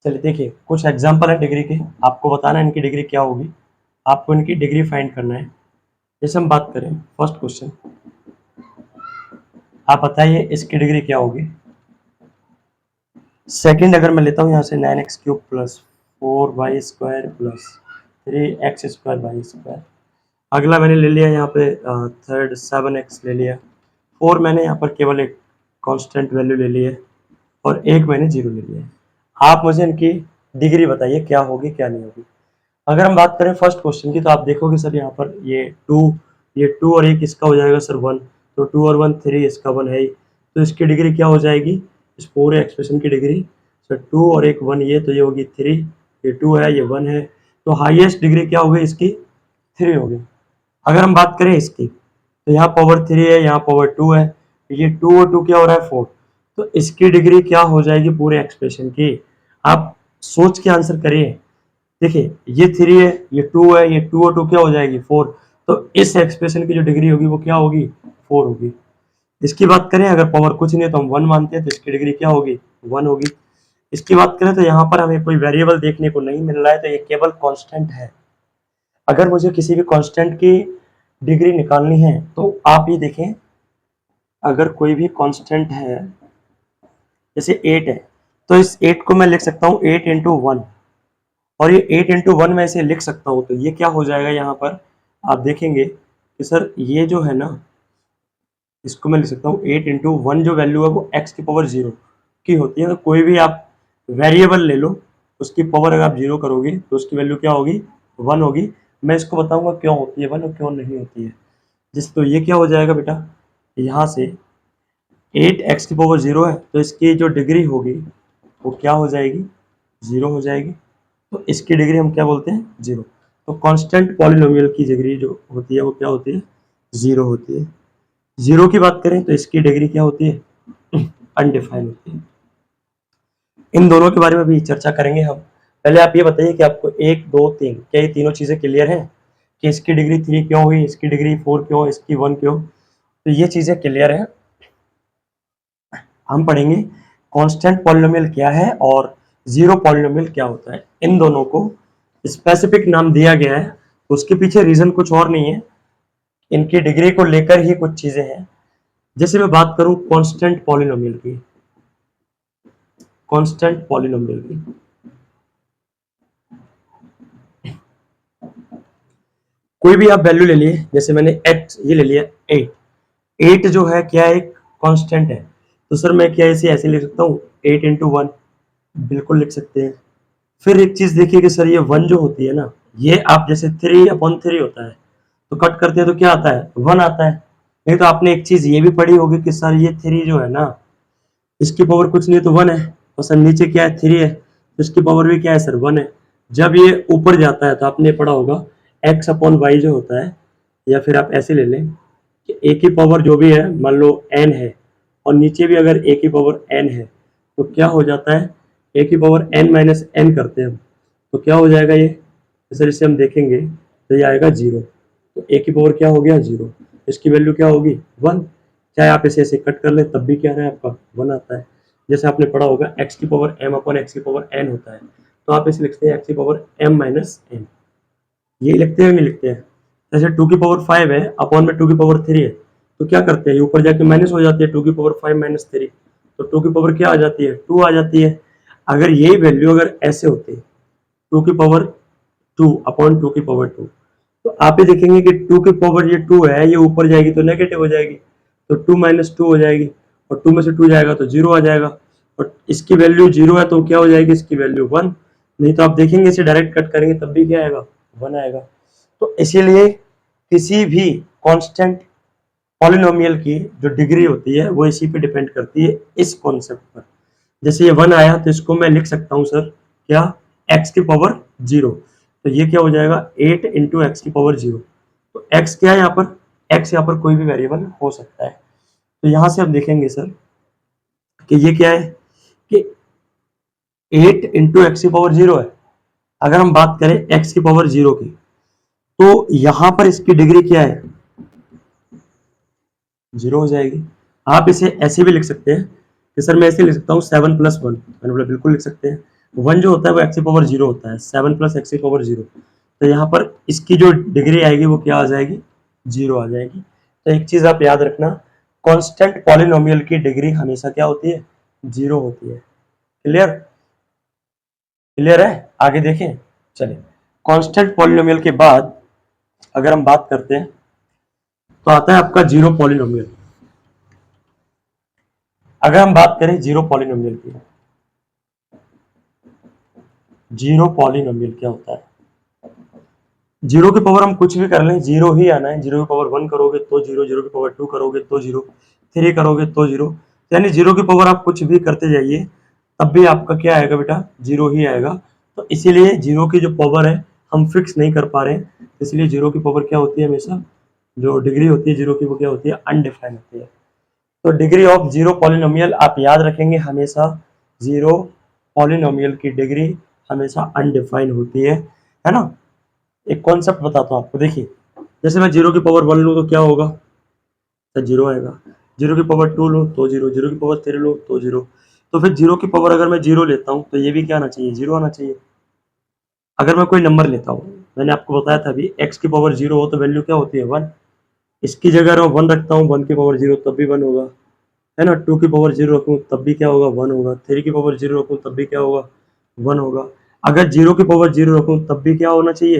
चलिए देखिए कुछ एग्जांपल है डिग्री के, आपको बताना है इनकी डिग्री क्या होगी, आपको इनकी डिग्री फाइंड करना है। जैसे हम बात करें फर्स्ट क्वेश्चन, आप बताइए इसकी डिग्री क्या होगी। सेकंड अगर मैं लेता हूँ यहाँ से 9x cube plus 4y square plus 3x square Y square, अगला मैंने ले लिया यहाँ पे थर्ड 7x ले लिया, 4 मैंने यहाँ पर केवल एक कांस्टेंट वैल्यू ले ली है और एक मैंने 0 ले लिया है। आप मुझे इनकी डिग्री बताइए क्या होगी क्या नहीं होगी। अगर हम बात करें फर्स्ट क्वेश्चन की, तो आप देखोगे सर यहाँ पर ये 2, ये 2 और एक इसका हो जाएगा सर 1, तो 2 और 1 3, इसका 1 है ही, तो इसकी डिग्री क्या हो जाएगी, इस पूरे एक्सप्रेशन की डिग्री सर 2 और एक 1 ये, तो ये होगी 3, ये 2 है ये 1 है, तो हाईएस्ट डिग्री क्या होगी इसकी 3 होगी। अगर हम बात करें इसकी, तो यहाँ पावर 3 है, यहाँ पावर 2 है, ये 2 और 2 क्या हो रहा है 4, तो इसकी डिग्री क्या हो जाएगी पूरे एक्सप्रेशन की, आप सोच के आंसर करिए। देखिए ये 3 है, ये 2 है, ये 2 और 2 क्या हो जाएगी 4, तो इस एक्सप्रेशन की जो डिग्री होगी वो क्या होगी 4 होगी। इसकी बात करें अगर पावर कुछ नहीं है तो हम 1 मानते हैं, तो इसकी डिग्री क्या होगी 1 होगी। इसकी बात करें तो यहाँ पर हमें कोई वेरिएबल देखने को नहीं मिल रहा है, तो ये केवल कांस्टेंट है। अगर मुझे किसी भी कांस्टेंट की डिग्री निकालनी है तो आप ये देखें, अगर कोई भी कांस्टेंट है जैसे 8 है, तो इस 8 को मैं लिख सकता हूँ 8 इंटू 1, और ये 8 इंटू 1 में इसे लिख सकता हूँ, तो ये क्या हो जाएगा यहाँ पर आप देखेंगे कि सर ये जो है ना, इसको मैं लिख सकता हूँ 8 इंटू 1, जो वैल्यू है वो x की पावर 0 की होती है। तो कोई भी आप वेरिएबल ले लो, उसकी पावर अगर आप 0 करोगे तो उसकी वैल्यू क्या होगी 1 होगी। मैं इसको बताऊंगा क्यों होती है 1 और क्यों नहीं होती है। जिस तो ये क्या हो जाएगा बेटा, यहाँ से 8x की पावर 0 है, तो इसकी जो डिग्री होगी वो क्या हो जाएगी 0 हो जाएगी, तो इसकी डिग्री हम क्या बोलते हैं 0। तो कांस्टेंट पॉलिनोमियल की डिग्री जो होती है वो क्या होती है 0 होती है। 0 की बात करें तो इसकी डिग्री क्या होती है अनडिफाइंड होती है। इन दोनों के बारे में भी चर्चा करेंगे हम। पहले आप ये बताइए कि आपको 1 2 3 क्या ये तीनों चीजें क्लियर हैं कि इसकी डिग्री 3 क्यों हुई, इसकी डिग्री 4 क्यों, इसकी 1 क्यों, तो ये चीजें क्लियर है। हम पढ़ेंगे कांस्टेंट पॉलिनोमियल क्या है और जीरो पॉलिनोमियल क्या होता है, इन दोनों को स्पेसिफिक नाम दिया गया है, उसके पीछे रीजन कुछ और नहीं है, इनकी डिग्री को लेकर ही कुछ चीजें हैं। जैसे मैं बात करूं कांस्टेंट पॉलिनोमियल की, कांस्टेंट पॉलिनोमियल की, कोई भी आप वैल्यू ले लिए, जैसे मैंने x ये ले लिया 8, 8 जो है क्या है, एक कांस्टेंट है, तो सर मैं क्या इसे ऐसे लिख सकता हूँ 8 इंटू 1, बिल्कुल लिख सकते हैं। फिर एक चीज देखिए कि सर ये 1 जो होती है ना, ये आप जैसे 3/3 होता है, तो कट करते हैं तो क्या आता है, 1 आता है। नहीं तो आपने एक चीज ये भी पढ़ी होगी कि सर ये 3 जो है ना, इसकी पावर कुछ नहीं तो 1 है, और सर नीचे क्या है 3 है, तो इसकी पावर भी क्या है सर 1 है। जब ये ऊपर जाता है तो आपने पढ़ा होगा x/y जो होता है, या फिर आप ऐसे ले लें कि a की पावर जो भी है मान लो n है, और नीचे भी अगर a की पावर n है, तो क्या हो जाता है, a की पावर n माइनस n करते हैं हम, तो क्या हो जाएगा ये, सर इसे हम देखेंगे तो ये आएगा 0, तो a की पावर क्या हो गया 0, इसकी वैल्यू क्या होगी 1, चाहे आप इसे ऐसे कट कर ले तब भी क्या है आपका 1 आता है। जैसे आपने पढ़ा होगा x की पावर m अपॉन x की पावर n होता है, तो आप इसे लिखते हैं x की पावर m माइनस n, ये लिखते हैं नहीं लिखते हैं। जैसे 2 की पावर 5 है अपॉन में 2 की पावर 3 है, तो क्या करते हैं, ये ऊपर जाके माइनस हो जाती है, 2 की पावर 5 माइनस 3, तो 2 की पावर क्या आ जाती है 2 आ जाती है। अगर ये वैल्यू अगर ऐसे होती 2 की पावर 2 अपॉन 2 की पावर 2, तो आप ये देखेंगे कि 2 की पावर ये 2 है, ये ऊपर जाएगी तो नेगेटिव हो जाएगी, तो 2 माइनस 2 हो जाएगी, और 2 में से 2 जाएगा तो 0 आ जाएगा, और इसकी वैल्यू 0 है तो क्या हो जाएगी इसकी वैल्यू 1। नहीं तो आप देखेंगे इसे डायरेक्ट कट करेंगे तब भी क्या आएगा 1 आएगा। तो इसीलिए किसी भी कांस्टेंट पॉलिनोमियल की जो डिग्री होती है वो इसी पे डिपेंड करती है, इस कॉन्सेप्ट पर। जैसे ये 1 आया तो इसको मैं लिख सकता हूँ सर क्या, x की पावर 0, तो ये क्या हो जाएगा 8 इंटू एक्स की पावर 0, तो x क्या है यहाँ पर, x यहाँ पर कोई भी वेरिएबल हो सकता है। तो यहाँ से हम देखेंगे सर कि ये क्या है कि 8 इंटू एक्स की पावर 0 है। अगर हम बात करें x की पावर 0 की, तो यहां पर इसकी डिग्री क्या है 0 हो जाएगी। आप इसे ऐसे भी लिख सकते हैं कि सर मैं ऐसे लिख सकता हूँ 7 प्लस 1, मैंने बोला बिल्कुल लिख सकते हैं। 1 जो होता है वो एक्स की पावर 0 होता है, 7 प्लस एक्स की पावर 0, तो यहाँ पर इसकी जो डिग्री आएगी वो क्या आ जाएगी 0 आ जाएगी। तो एक चीज आप याद रखना, कांस्टेंट पॉलिनोमियल की डिग्री हमेशा क्या होती है 0 होती है। क्लियर, क्लियर है, आगे देखें। चलिए कांस्टेंट पॉलिनोमियल के बाद अगर हम बात करते हैं तो आता है आपका जीरो पॉलिनोमियल। अगर हम बात करें जीरो पॉलिनोमियल की, जीरो पॉलिनोमियल क्या होता है, जीरो की पावर हम कुछ भी कर लें जीरो ही आना है, जीरो की पावर 1 करोगे तो जीरो, जीरो की पावर 2 करोगे तो जीरो, 3 करोगे तो जीरो, यानी जीरो की पावर आप कुछ भी करते जाइए तब भी आपका क्या आएगा बेटा जीरो ही आएगा। तो इसीलिए जीरो की जो पावर है हम फिक्स नहीं कर पा रहे हैं, इसलिए जीरो की पावर क्या होती है हमेशा, जो डिग्री होती है जीरो की वो क्या होती है अनडिफाइंड होती है। तो डिग्री ऑफ जीरो पॉलिनोमियल आप याद रखेंगे हमेशा, जीरो पॉलिनोमियल की डिग्री हमेशा अनडिफाइंड होती है ना। एक कॉन्सेप्ट बताता हूँ आपको, देखिए जैसे मैं जीरो की पावर 1 लूँ तो क्या होगा, तो जीरो आएगा, जीरो की पावर 2 लूँ तो जीरो, जीरो की पावर 3 लूँ तो जीरो, तो फिर जीरो की पावर अगर मैं जीरो लेता हूँ तो ये भी क्या आना चाहिए जीरो आना चाहिए। अगर मैं कोई नंबर लेता हूँ, मैंने आपको बताया था अभी एक्स की पावर जीरो हो तो वैल्यू क्या होती है 1, इसकी जगह अगर मैं 1 रखता हूँ 1 की पावर जीरो तब भी 1 होगा, है ना। 2 की पावर 0 रखूँ तब भी क्या होगा 1 होगा, 3 की पावर 0 रखूँ तब भी क्या होगा 1 होगा, अगर 0 की पावर 0 रखूँ तब भी क्या होना चाहिए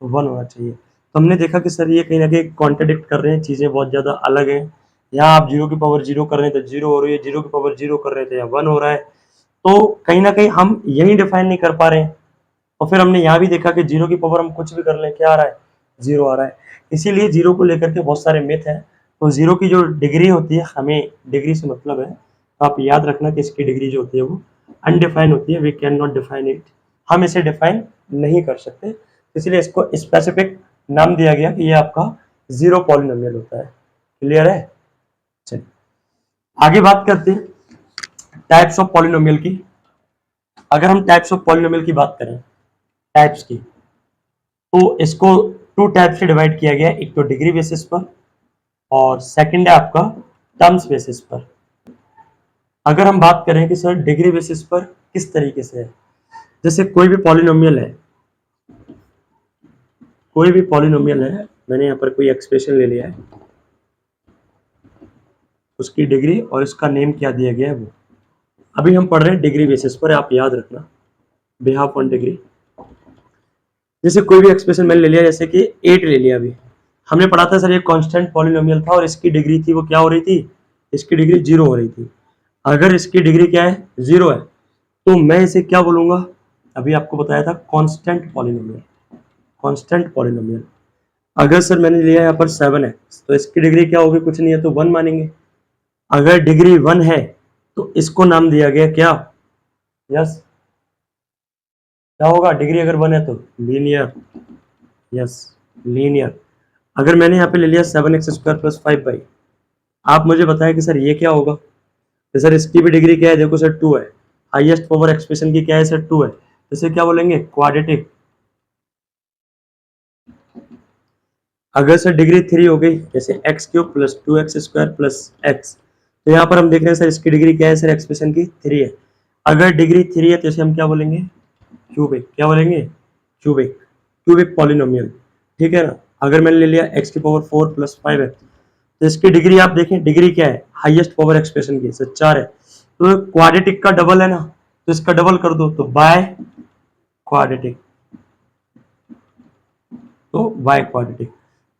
1 होना चाहिए। तो हमने देखा कि सर ये कहीं ना कहीं कॉन्ट्रडिक्ट कर रहे हैं, चीजें बहुत ज्यादा अलग हैं। यहाँ आप 0 की पावर 0 कर रहे हैं तो 0 हो रही है, 0 की पावर 0 कर रहे थे यहाँ 1 हो रहा है, तो कहीं ना कहीं हम यही डिफाइन नहीं कर पा रहे हैं। और फिर हमने यहाँ भी देखा कि 0 की पावर हम कुछ भी कर लें क्या आ रहा है 0 आ रहा है। इसीलिए 0 को लेकर के बहुत सारे मिथ हैं। तो 0 की जो डिग्री होती है, हमें डिग्री से मतलब है, तो आप याद रखना कि इसकी डिग्री जो होती है वो अनडिफाइन होती है, we can not define it, हम इसे डिफाइन नहीं कर सकते, इसलिए इसको स्पेसिफिक नाम दिया गया कि ये आपका जीरो पॉलिनोमियल होता है। क्लियर है, चलिए आगे बात करते हैं टाइप्स ऑफ पॉलिनोमियल की। अगर हम टाइप्स ऑफ पॉलिनोमियल की बात करें, टाइप्स की, तो इसको टू टाइप से डिवाइड किया गया है, एक तो डिग्री बेसिस पर और सेकंड है आपका टर्म्स बेसिस पर। अगर हम बात करें कि सर डिग्री बेसिस पर किस तरीके से है, जैसे कोई भी पॉलिनोमियल है, कोई भी पॉलिनोमियल है, मैंने यहाँ पर कोई एक्सप्रेशन ले लिया है, उसकी डिग्री और इसका नेम क्या दिया गया है वो। अभी हम पढ़ रहे हैं डिग्री बेसिस पर, आप याद रखना, बिहाफ ऑन डिग्री। जैसे कोई भी एक्सप्रेशन मैंने ले लिया, जैसे कि 8 ले लिया, अभी हमने पढ़ा था सर ये कांस्टेंट पॉलिनोमियल था और इसकी डिग्री थी वो क्या हो रही थी, इसकी डिग्री 0 हो रही थी। अगर इसकी डिग्री क्या है, 0 है, तो मैं इसे क्या बोलूंगा, अभी आपको बताया था कांस्टेंट पॉलिनोमियल, कांस्टेंट पॉलिनोमियल। अगर सर मैंने लिया यहाँ पर 7x, तो इसकी डिग्री क्या होगी, कुछ नहीं है तो 1 मानेंगे। अगर डिग्री 1 है तो इसको नाम दिया गया क्या, यस, क्या होगा, डिग्री अगर 1 है तो लीनियर, यस, लीनियर। अगर मैंने यहाँ पे ले लिया 7x² + 5y, आप मुझे बताएं कि सर ये क्या होगा, तो सर इसकी भी डिग्री क्या है, देखो सर 2 है, हाईएस्ट पावर एक्सप्रेशन की क्या है सर 2 है, तो इसे क्या बोलेंगे, क्वाड्रेटिक। अगर सर डिग्री 3 हो गई, जैसे x³ + 2x² + x, तो यहाँ पर हम देख रहे हैं सर इसकी डिग्री क्या है सर एक्सप्रेशन की, 3 है। अगर डिग्री 3 है तो इसे हम क्या बोलेंगे, क्यूबिक, क्या बोलेंगे, क्यूबिक, क्यूबिक पॉलिनोमियल, ठीक है ना। अगर मैंने ले लिया x⁴ + 5 है, तो इसकी डिग्री आप देखें, डिग्री क्या है, हाईएस्ट पावर एक्सप्रेशन की सर 4 है, तो क्वाड्रेटिक का डबल है ना, तो इसका डबल कर दो तो बाय क्वाड्रेटिक, तो बाय क्वाड्रेटिक।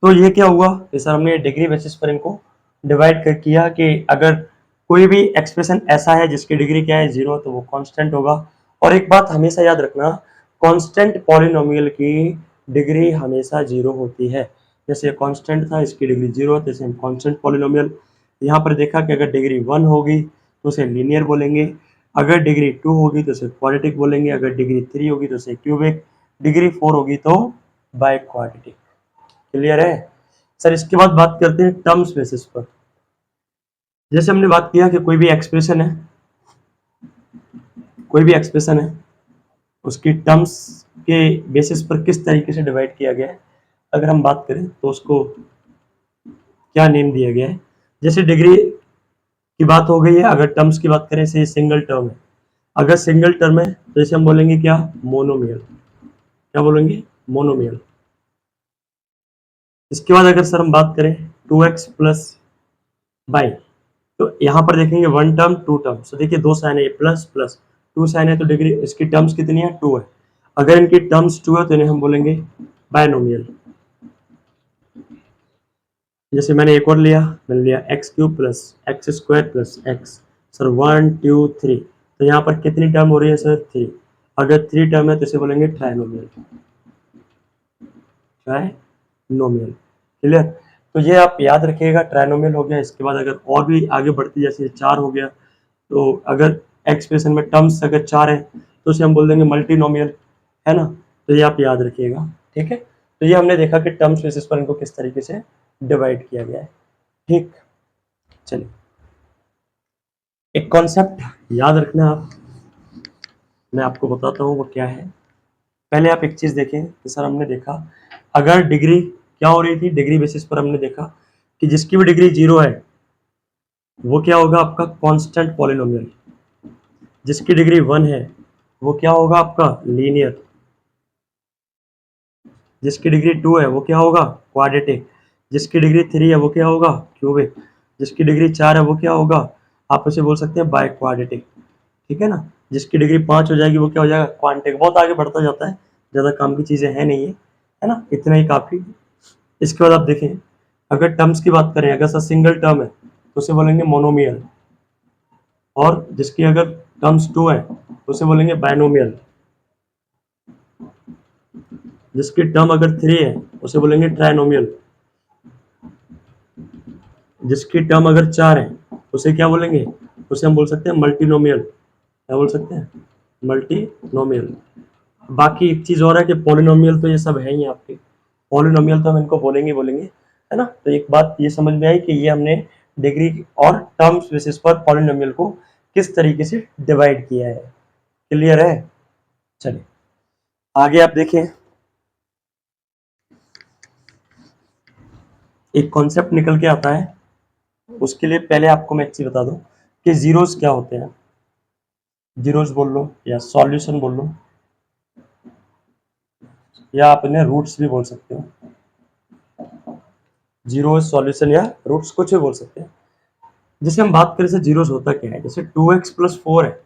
तो ये क्या हुआ कि सर हमने डिग्री बेसिस पर इनको डिवाइड कर किया कि अगर कोई भी एक्सप्रेशन ऐसा है जिसकी डिग्री क्या है 0, तो वो कांस्टेंट होगा। और एक बात हमेशा याद रखना, कांस्टेंट पॉलिनोमियल की डिग्री हमेशा 0 होती है। जैसे कांस्टेंट था, इसकी डिग्री 0 है, जैसे हम कांस्टेंट पॉलिनोमियल यहाँ पर देखा कि अगर डिग्री 1 होगी तो उसे लीनियर बोलेंगे, अगर डिग्री 2 होगी तो उसे क्वाड्रेटिक बोलेंगे, अगर डिग्री 3 होगी तो उसे क्यूबिक, डिग्री 4 होगी तो बाय क्वाड्रेटिक। क्लियर है सर। इसके बाद बात करते हैं टर्म्स बेसिस पर। जैसे हमने बात किया कि कोई भी एक्सप्रेशन है, कोई भी एक्सप्रेशन है, उसकी टर्म्स के बेसिस पर किस तरीके से डिवाइड किया गया है, अगर हम बात करें तो उसको क्या नेम दिया गया है। जैसे डिग्री की बात हो गई है, अगर टर्म्स की बात करें, से सिंगल टर्म है, अगर सिंगल टर्म है तो इसे हम बोलेंगे क्या, मोनोमियल, क्या बोलेंगे, मोनोमियल। इसके बाद अगर सर हम बात करें 2x + y, तो यहाँ पर देखेंगे 1 टर्म 2 टर्म, तो देखिए 2 साइन है, प्लस प्लस 2 साइन है, तो डिग्री इसकी टर्म्स कितनी है, 2 है। अगर इनकी टर्म्स 2 है तो इन्हें हम बोलेंगे बायनोमियल। जैसे मैंने एक और लिया, मैंने लिया x³ + x² + x, सर 1 2 3, तो यहाँ पर कितनी टर्म हो रही है सर, 3। अगर 3 टर्म है तो इसे बोलेंगे ट्राइनोमियल, ट्राइनोमियल। क्लियर। तो ये आप याद रखिएगा, ट्राइनोमियल हो गया। इसके बाद अगर और भी आगे बढ़ती, जैसे 4 हो गया, तो अगर एक्सप्रेशन में टर्म्स अगर 4 है तो उसे हम बोल देंगे मल्टीनोमियल, है ना। तो ये आप याद रखिएगा, ठीक है। तो ये हमने देखा कि टर्म्स बेसिस पर इनको किस तरीके से डिवाइड किया गया है, ठीक। चलिए, एक कॉन्सेप्ट याद रखना आप, मैं आपको बताता हूँ वो क्या है। पहले आप एक चीज देखें कि सर हमने देखा, अगर डिग्री क्या हो रही थी, डिग्री बेसिस पर हमने देखा कि जिसकी भी डिग्री 0 है वो क्या होगा, आपका कांस्टेंट पॉलिनोमियल। जिसकी डिग्री 1 है वो क्या होगा, आपका लीनियर। जिसकी डिग्री 2 है वो क्या होगा, क्वाड्रेटिक। जिसकी डिग्री 3 है वो क्या होगा, क्यूबिक। जिसकी डिग्री 4 है वो क्या होगा, आप उसे बोल सकते हैं बाय क्वाड्रेटिक, ठीक है ना। जिसकी डिग्री 5 हो जाएगी वो क्या हो जाएगा, क्वांटिक। बहुत आगे बढ़ता जाता है, ज़्यादा काम की चीज़ें है नहीं है ना, इतना ही काफ़ी। इसके बाद आप देखें, अगर टर्म्स की बात करें, अगर सर सिंगल टर्म है तो उसे बोलेंगे मोनोमियल, और जिसकी अगर टर्म्स 2 है तो उसे बोलेंगे बायनोमियल। जिसकी टर्म अगर 3 है उसे बोलेंगे ट्राइनोमियल। जिसकी टर्म अगर 4 है उसे क्या बोलेंगे, उसे हम बोल सकते हैं मल्टीनोमियल। क्या बोल सकते हैं, मल्टीनोमियल। बाकी एक चीज और है कि पॉलिनोमियल तो ये सब है ही आपके, पॉलिनोमियल तो हम इनको बोलेंगे बोलेंगे, है ना। तो एक बात ये समझ में आई कि ये हमने डिग्री और टर्म्स बेसिस पर पॉलिनोमियल को किस तरीके से डिवाइड किया है। क्लियर है। चलिए आगे आप देखें, एक कॉन्सेप्ट निकल के आता है। उसके लिए पहले आपको मैं एक चीज बता दूं कि जीरोस क्या होते हैं। जीरोस बोल लो या सॉल्यूशन बोल लो। या आप इन्हें रूट्स भी बोल सकते हो, जीरो सॉल्यूशन या रूट्स कुछ भी बोल सकते हैं। जैसे हम बात करें, जीरोस होता क्या है, जैसे 2x प्लस 4 है।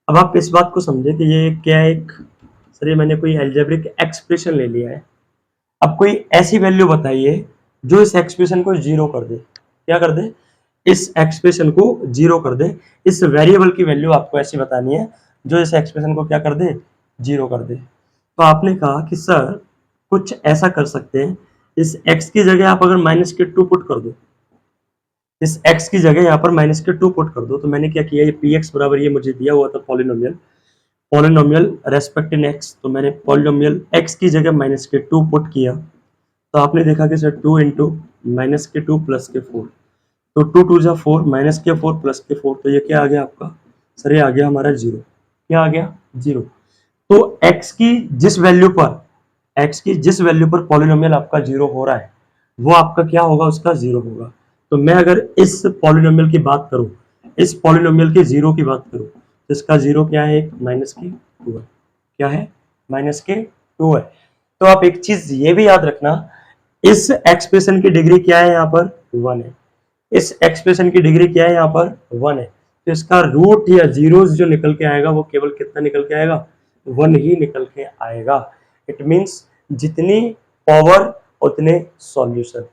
अब आप इस बात को समझे कि ये क्या है, एक सर ये मैंने कोई एल्जेब्रिक एक्सप्रेशन ले लिया है। अब कोई ऐसी वैल्यू बताइए जो इस एक्सप्रेशन को जीरो कर दे। क्या कर दे? इस एक्सप्रेशन को जीरो कर दे। इस वेरिएबल की वैल्यू आपको ऐसी बतानी है जो इस एक्सप्रेशन को क्या कर दे? जीरो कर दे। तो आपने कहा कि सर कुछ ऐसा कर सकते हैं, इस x की जगह आप अगर माइनस के 2 पुट कर दो, इस x की जगह यहाँ पर माइनस के 2 पुट कर दो, तो मैंने क्या किया, ये px बराबर ये मुझे दिया हुआ था पॉलिनोमियल, पॉलिनोमियल रेस्पेक्ट इन x, तो मैंने पॉलिनोमियल x की जगह माइनस के 2 पुट किया। तो आपने देखा कि सर 2 इंटू माइनस के 2 प्लस के 4, तो 2 टू जा 4, माइनस के 4 प्लस के 4, तो ये क्या आ गया आपका? सर ये आ गया हमारा जीरो। क्या आ गया? जीरो। तो x की जिस वैल्यू पर पॉलिनोमियल आपका जीरो हो रहा है, वो आपका क्या होगा? उसका जीरो होगा। तो मैं अगर इस पॉलिनोमियल की बात करूं, इस पॉलिनोमियल के जीरो की बात करूं, तो इसका जीरो क्या है? एक माइनस की 2 है। क्या है? माइनस के 2 है। तो आप एक चीज ये भी याद रखना, इस एक्सप्रेशन की डिग्री क्या है? यहाँ पर 1 है। इस एक्सप्रेशन की डिग्री क्या है? यहाँ पर 1 है। तो इसका रूट या जीरोस जो निकल के आएगा वो केवल कितना निकल के आएगा? 1 ही निकल के आएगा। इट मीन्स जितनी पावर उतने सॉल्यूशन,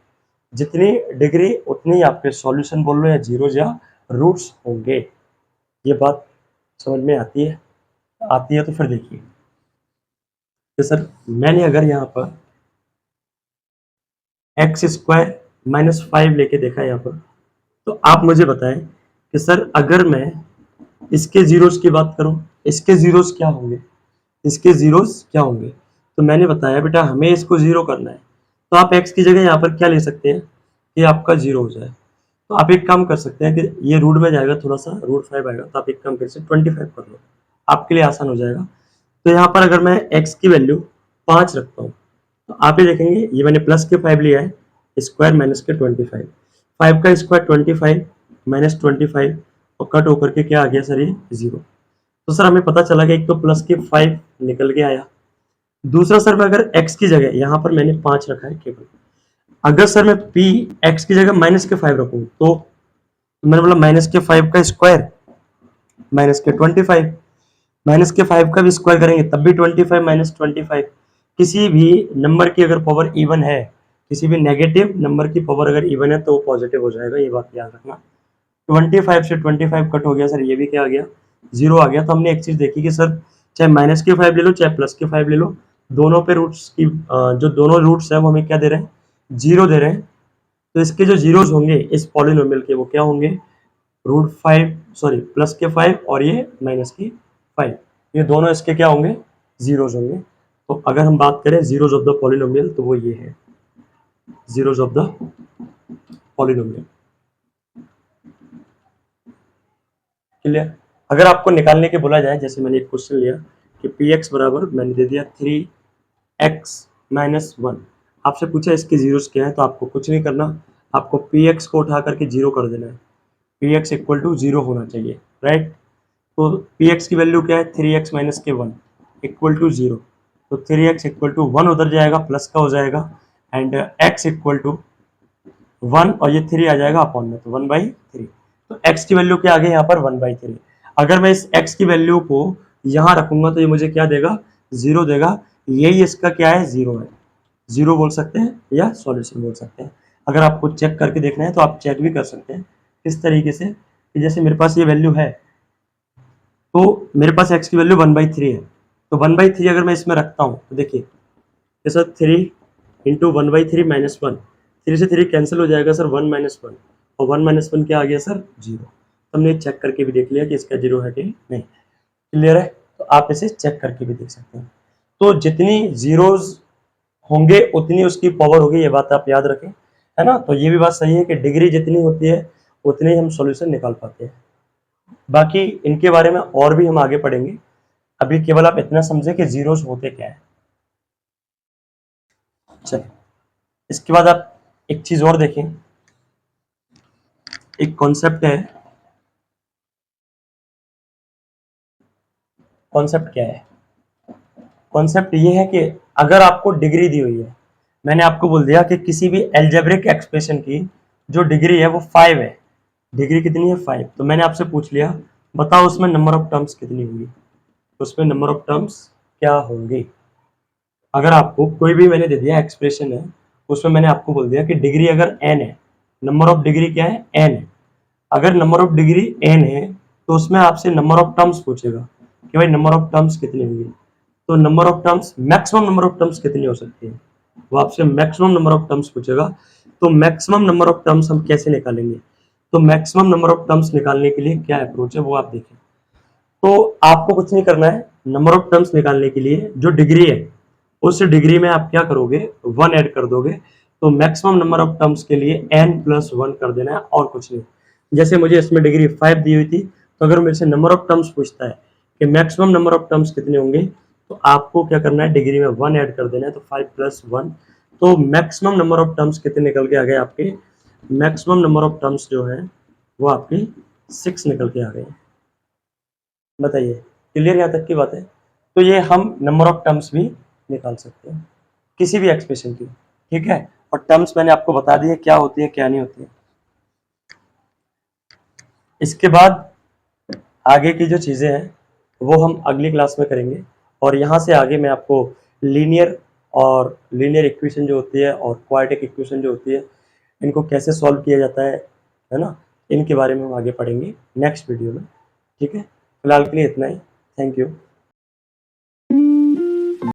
जितनी डिग्री उतनी आपके सॉल्यूशन बोल लो या जीरोस या रूट्स होंगे। ये बात समझ में आती है? आती है तो फिर देखिए कि सर मैंने अगर यहाँ पर एक्स स्क्वायर माइनस 5 लेके देखा यहाँ पर, तो आप मुझे बताएं कि सर अगर मैं इसके जीरोस की बात करूं, इसके जीरोस क्या होंगे? इसके जीरोस क्या होंगे? तो मैंने बताया बेटा हमें इसको जीरो करना है, तो आप x की जगह यहाँ पर क्या ले सकते हैं कि आपका जीरो हो जाए। तो आप एक काम कर सकते हैं कि ये रूट में जाएगा, थोड़ा सा रूट 5 आएगा, तो आप एक काम कर सकते 25 कर लो, आपके लिए आसान हो जाएगा। तो यहाँ पर अगर मैं x की वैल्यू 5 रखता हूँ, तो आप ये देखेंगे ये मैंने प्लस के 5 लिया है, स्क्वायर माइनस के 25, 5 का स्क्वायर 25 माइनस 25, और कट होकर के क्या आ गया सर? ये जीरो। तो सर हमें पता चला कि एक तो प्लस के 5 निकल के आया, दूसरा सर मैं अगर x की जगह यहाँ पर मैंने 5 रखा है केवल, अगर सर मैं p x की जगह माइनस के 5 रखूँ, तो मैंने बोला माइनस के 5 का स्क्वायर माइनस के 25, माइनस के 5 का भी स्क्वायर करेंगे तब भी 25 माइनस 25। किसी भी नंबर की अगर पावर इवन है, किसी भी नेगेटिव नंबर की पावर अगर इवन है तो वो पॉजिटिव हो जाएगा, ये बात याद रखना। 25 से 25 कट हो गया सर, ये भी क्या आ गया? जीरो आ गया। तो हमने एक चीज देखी कि सर चाहे माइनस के 5 ले लो चाहे प्लस के 5 ले लो, दोनों पे रूट्स की जो दोनों रूट्स है वो हमें क्या दे रहे हैं? जीरो दे रहे हैं। तो इसके जो जीरोस होंगे इस पॉलिनोमियल के, वो क्या होंगे? रूट 5, सॉरी प्लस के 5 और ये माइनस की 5, ये दोनों इसके क्या होंगे? जीरोस होंगे। तो अगर हम बात करें जीरोस ऑफ द पॉलिनोमियल, तो वो ये है zeros of the polynomial. Clear? अगर आपको निकालने के बोला जाए, जैसे मैंने एक क्वेश्चन लिया कि पी एक्स बराबर मैंने दे दिया 3x माइनस 1, आपसे पूछा इसके जीरोस क्या है, तो आपको कुछ नहीं करना, आपको पी एक्स को उठा करके जीरो कर देना है। P X equal to zero होना चाहिए, राइट? तो पी एक्स की वैल्यू क्या है? 3x माइनस के 1 इक्वल टू जीरो। तो 3x इक्वल टू 1 उधर जाएगा, प्लस का हो जाएगा, एंड x इक्वल टू 1 और ये 3 आ जाएगा अपॉन में, तो 1/3। तो x की वैल्यू क्या आ गई यहाँ पर? 1/3। अगर मैं इस x की वैल्यू को यहाँ रखूंगा तो ये मुझे क्या देगा? जीरो देगा। यही इसका क्या है? जीरो है। जीरो बोल सकते हैं या सॉल्यूशन बोल सकते हैं। अगर आपको चेक करके देखना है तो आप चेक भी कर सकते हैं इस तरीके से कि जैसे मेरे पास ये वैल्यू है, तो मेरे पास x की वैल्यू 1/3 है, तो 1/3 अगर मैं इसमें रखता हूँ तो देखिए ये सर 3 इंटू 1/3 माइनस 1, 3 से 3 कैंसिल हो जाएगा सर, 1 माइनस 1, और 1 माइनस 1 क्या आ गया सर? जीरो। तो हमने चेक करके भी देख लिया कि इसका जीरो है कि नहीं। क्लियर है? तो आप इसे चेक करके भी देख सकते हैं। तो जितनी जीरोस होंगे उतनी उसकी पावर होगी, ये बात आप याद रखें, है ना? तो ये भी बात सही है कि डिग्री जितनी होती है उतनी हम सॉल्यूशन निकाल पाते हैं। बाकी इनके बारे में और भी हम आगे पढ़ेंगे, अभी केवल आप इतना समझे कि जीरोस होते क्या है। चलिए, इसके बाद आप एक चीज और देखें, एक कॉन्सेप्ट है। कॉन्सेप्ट क्या है? कॉन्सेप्ट ये है कि अगर आपको डिग्री दी हुई है, मैंने आपको बोल दिया कि किसी भी एल्जेब्रिक एक्सप्रेशन की जो डिग्री है वो 5 है, डिग्री कितनी है 5, तो मैंने आपसे पूछ लिया बताओ उसमें नंबर ऑफ टर्म्स कितनी होंगी, तो उसमें नंबर ऑफ टर्म्स क्या होंगी। अगर आपको कोई भी मैंने दे दिया एक्सप्रेशन है, उसमें मैंने आपको बोल दिया कि डिग्री अगर n है, नंबर ऑफ डिग्री क्या है n है, अगर नंबर ऑफ डिग्री n है तो उसमें आपसे नंबर ऑफ टर्म्स पूछेगा कि भाई नंबर ऑफ टर्म्स कितनी होंगी, तो number of terms maximum number of terms कितनी हो सकती है, वो आपसे मैक्सिमम नंबर ऑफ टर्म्स पूछेगा। तो मैक्सिमम नंबर ऑफ टर्म्स हम कैसे निकालेंगे, तो मैक्सिमम नंबर ऑफ टर्म्स निकालने के लिए क्या अप्रोच है वो आप देखें। तो आपको कुछ नहीं करना है, नंबर ऑफ टर्म्स निकालने के लिए जो डिग्री है उस डिग्री में आप क्या करोगे 1 ऐड कर दोगे, तो मैक्सिमम नंबर ऑफ टर्म्स के लिए n+1 कर देना है और कुछ नहीं। जैसे मुझे इसमें डिग्री 5 दी हुई थी, तो अगर मेरे से नंबर ऑफ टर्म्स पूछता है कि मैक्सिमम नंबर ऑफ टर्म्स कितने होंगे, तो आपको क्या करना है डिग्री में 1 ऐड कर देना है, तो 5+1, तो मैक्सिमम नंबर ऑफ टर्म्स कितने निकल के आ गए आपके, मैक्सिमम नंबर ऑफ टर्म्स जो है वो आपकी 6 निकल के आ गए। बताइए क्लियर यहाँ तक की बात है। तो ये हम नंबर ऑफ टर्म्स भी निकाल सकते हैं किसी भी एक्सप्रेशन की, ठीक है। और टर्म्स मैंने आपको बता दी है क्या होती है क्या नहीं होती है। इसके बाद आगे की जो चीजें हैं वो हम अगली क्लास में करेंगे, और यहाँ से आगे मैं आपको लीनियर और लीनियर इक्वेशन जो होती है और क्वाड्रेटिक इक्वेशन जो होती है इनको कैसे सॉल्व किया जाता है ना, इनके बारे में हम आगे पढ़ेंगे नेक्स्ट वीडियो में, ठीक है। फिलहाल के लिए इतना ही, थैंक यू।